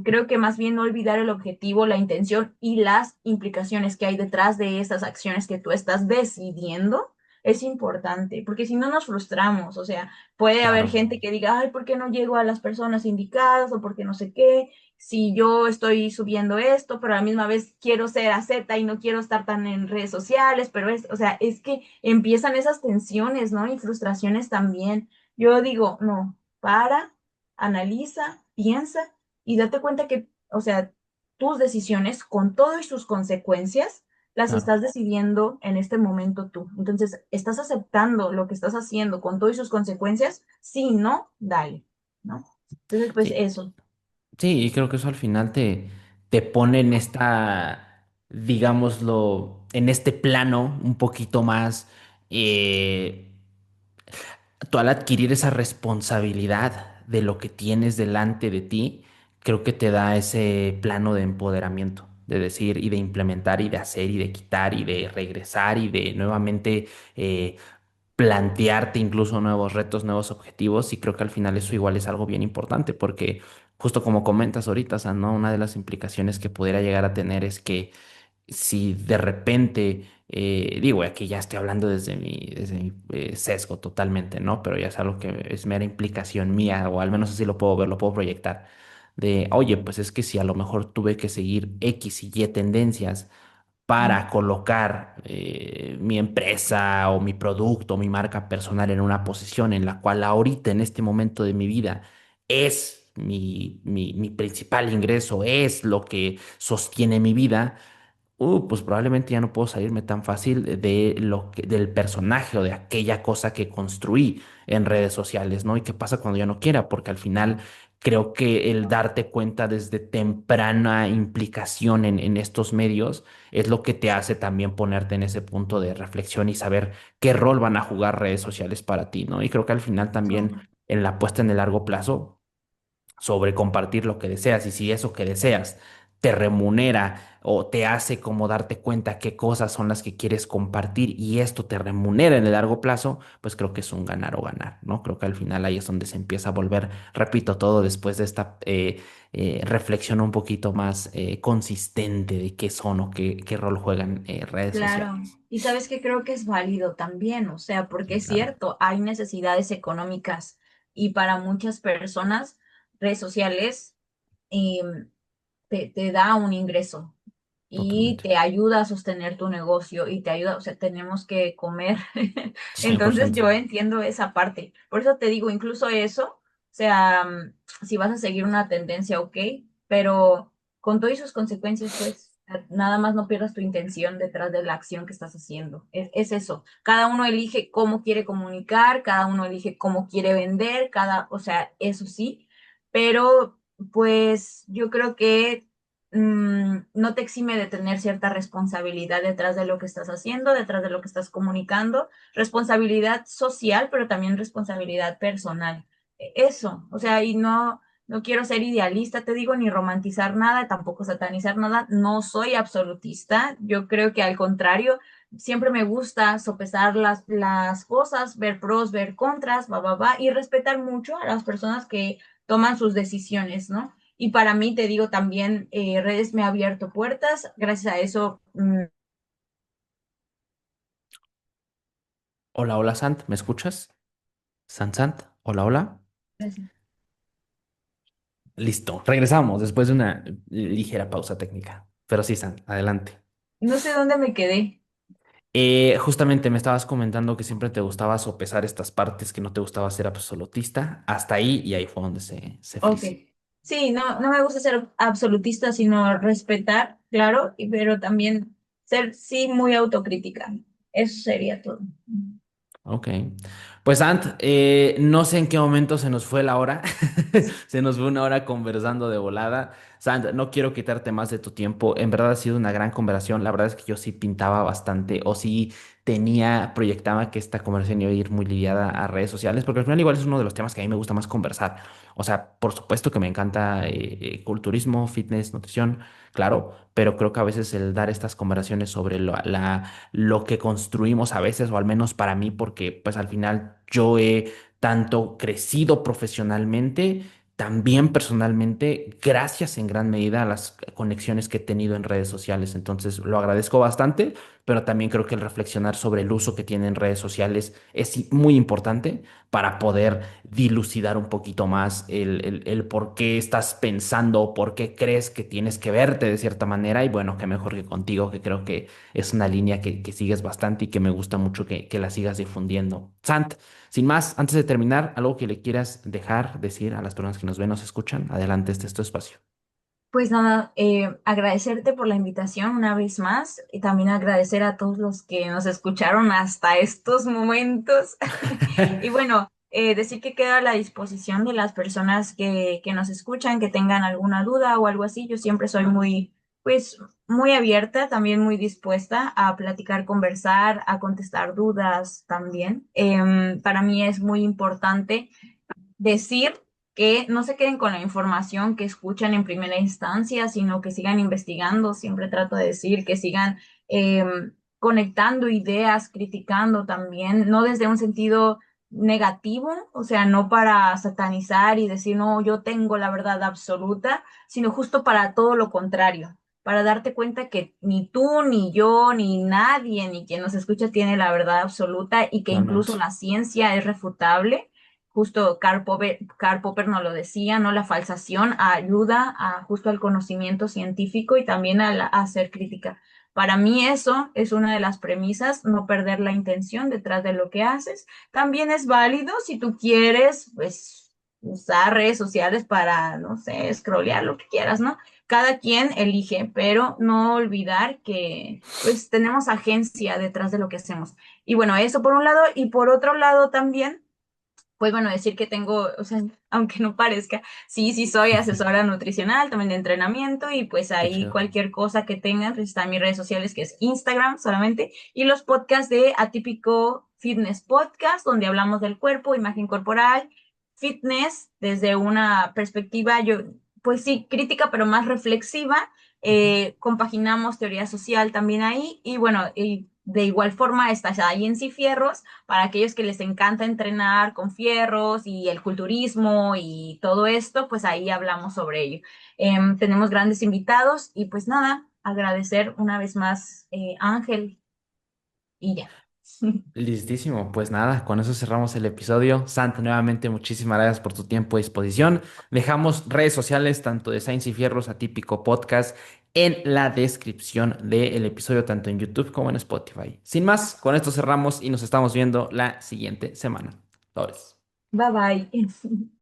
Creo que más bien no olvidar el objetivo, la intención y las implicaciones que hay detrás de esas acciones que tú estás decidiendo es importante, porque si no nos frustramos, o sea, puede haber Claro, gente que diga, ay, ¿por qué no llego a las personas indicadas o por qué no sé qué? Si yo estoy subiendo esto, pero a la misma vez quiero ser Z y no quiero estar tan en redes sociales, pero o sea, es que empiezan esas tensiones, ¿no? Y frustraciones también. Yo digo, no, analiza, piensa y date cuenta que, o sea, tus decisiones con todo y sus consecuencias las claro. estás decidiendo en este momento tú. Entonces, ¿estás aceptando lo que estás haciendo con todo y sus consecuencias? Sí, no, dale, ¿no? Entonces, pues Sí, eso. sí, y creo que eso al final te pone en esta, digámoslo, en este plano un poquito más, eh, tú al adquirir esa responsabilidad de lo que tienes delante de ti, creo que te da ese plano de empoderamiento, de decir y de implementar y de hacer y de quitar y de regresar y de nuevamente plantearte incluso nuevos retos, nuevos objetivos y creo que al final eso igual es algo bien importante porque justo como comentas ahorita, o sea, ¿no? Una de las implicaciones que pudiera llegar a tener es que si de repente, digo, aquí ya estoy hablando desde mi sesgo totalmente, ¿no? Pero ya es algo que es mera implicación mía, o al menos así lo puedo ver, lo puedo proyectar, de, oye, pues es que si a lo mejor tuve que seguir X y Y tendencias Mm. para colocar mi empresa o mi producto o mi marca personal en una posición en la cual ahorita, en este momento de mi vida, es mi principal ingreso, es lo que sostiene mi vida, pues probablemente ya no puedo salirme tan fácil de del personaje o de aquella cosa que construí en redes sociales, ¿no? ¿Y qué pasa cuando ya no quiera? Porque al final creo que el darte cuenta desde temprana implicación en estos medios es lo que te hace también ponerte en ese punto de reflexión y saber qué rol van a jugar redes sociales para ti, ¿no? Y creo que al final también en la apuesta en el largo plazo sobre compartir lo que deseas y si eso que deseas te remunera o te hace como darte cuenta qué cosas son las que quieres compartir y esto te remunera en el largo plazo, pues creo que es un ganar o ganar, ¿no? Creo que al final ahí es donde se empieza a volver, repito, todo después de esta reflexión un poquito más consistente de qué son o qué rol juegan redes Claro, sociales. y sabes que creo que es válido también, o sea, porque Sí, es claro, cierto, hay necesidades económicas y para muchas personas redes sociales te da un ingreso y totalmente. te ayuda a sostener tu negocio y te ayuda, o sea, tenemos que comer. cien por Entonces ciento yo entiendo esa parte. Por eso te digo, incluso eso, o sea, si vas a seguir una tendencia, ok, pero con todas sus consecuencias, pues nada más no pierdas tu intención detrás de la acción que estás haciendo. Es eso. Cada uno elige cómo quiere comunicar, cada uno elige cómo quiere vender, o sea, eso sí, pero pues yo creo que no te exime de tener cierta responsabilidad detrás de lo que estás haciendo, detrás de lo que estás comunicando, responsabilidad social, pero también responsabilidad personal. Eso, o sea, y no quiero ser idealista, te digo, ni romantizar nada, tampoco satanizar nada, no soy absolutista, yo creo que al contrario, siempre me gusta sopesar las cosas, ver pros, ver contras, y respetar mucho a las personas que toman sus decisiones, ¿no? Y para mí, te digo también, redes me ha abierto puertas. Gracias a eso, Hola, hola, Sant, ¿me escuchas? Sant, hola, hola. Listo, regresamos después de una ligera pausa técnica. Pero sí, Sant, adelante. no sé dónde me quedé. Justamente me estabas comentando que siempre te gustaba sopesar estas partes, que no te gustaba ser absolutista, hasta ahí y ahí fue donde se Ok. frició. Sí, no me gusta ser absolutista, sino respetar, claro, pero también ser, sí, muy autocrítica. Eso sería todo. Ok. Pues Ant, no sé en qué momento se nos fue la hora. Se nos fue una hora conversando de volada. Sant, no quiero quitarte más de tu tiempo. En verdad ha sido una gran conversación. La verdad es que yo sí pintaba bastante o sí proyectaba que esta conversación iba a ir muy lidiada a redes sociales, porque al final igual es uno de los temas que a mí me gusta más conversar. O sea, por supuesto que me encanta culturismo, fitness, nutrición, claro, pero creo que a veces el dar estas conversaciones sobre lo que construimos a veces, o al menos para mí, porque pues al final yo he tanto crecido profesionalmente, también personalmente, gracias en gran medida a las conexiones que he tenido en redes sociales. Entonces lo agradezco bastante, pero también creo que el reflexionar sobre el uso que tienen redes sociales es muy importante para poder dilucidar un poquito más el por qué estás pensando, por qué crees que tienes que verte de cierta manera. Y bueno, qué mejor que contigo, que creo que es una línea que sigues bastante y que me gusta mucho que la sigas difundiendo. Sant, sin más, antes de terminar, algo que le quieras dejar, decir a las personas que nos ven, nos escuchan, adelante, este es tu espacio. Pues nada, agradecerte por la invitación una vez más y también agradecer a todos los que nos escucharon hasta estos momentos. Y bueno, decir que queda a la disposición de las personas que nos escuchan, que tengan alguna duda o algo así. Yo siempre soy muy, pues, muy abierta, también muy dispuesta a platicar, conversar, a contestar dudas también. Para mí es muy importante decir que no se queden con la información que escuchan en primera instancia, sino que sigan investigando. Siempre trato de decir que sigan eh, conectando ideas, criticando también, no desde un sentido negativo, o sea, no para satanizar y decir, no, yo tengo la verdad absoluta, sino justo para todo lo contrario, para darte cuenta que ni tú, ni yo, ni nadie, ni quien nos escucha tiene la verdad absoluta y que incluso Totalmente. la ciencia es refutable. Justo Karl Popper nos lo decía, ¿no? La falsación ayuda a justo al conocimiento científico y también a hacer crítica. Para mí eso es una de las premisas, no perder la intención detrás de lo que haces. También es válido si tú quieres, pues, usar redes sociales para, no sé, scrollear lo que quieras, ¿no? cada quien elige, pero no olvidar que pues tenemos agencia detrás de lo que hacemos. Y bueno, eso por un lado, y por otro lado también pues bueno, decir que tengo, o sea, aunque no parezca, sí, sí soy asesora nutricional, también de entrenamiento y pues Qué ahí chido. cualquier cosa que tengan, pues está en mis redes sociales que es Instagram solamente y los podcasts de Atípico Fitness Podcast, donde hablamos del cuerpo, imagen corporal, fitness desde una perspectiva, yo, pues sí, crítica, pero más reflexiva. Ujú. Compaginamos teoría social también ahí y bueno, y de igual forma está ahí en Fierros para aquellos que les encanta entrenar con fierros y el culturismo y todo esto, pues ahí hablamos sobre ello. Tenemos grandes invitados y pues nada, agradecer una vez más Ángel y ya. Listísimo, pues nada, con eso cerramos el episodio. Sant, nuevamente muchísimas gracias por tu tiempo y disposición. Dejamos redes sociales tanto de Science y Fierros Atípico Podcast en la descripción del episodio, tanto en YouTube como en Spotify. Sin más, con esto cerramos y nos estamos viendo la siguiente semana. Sobres. Bye bye.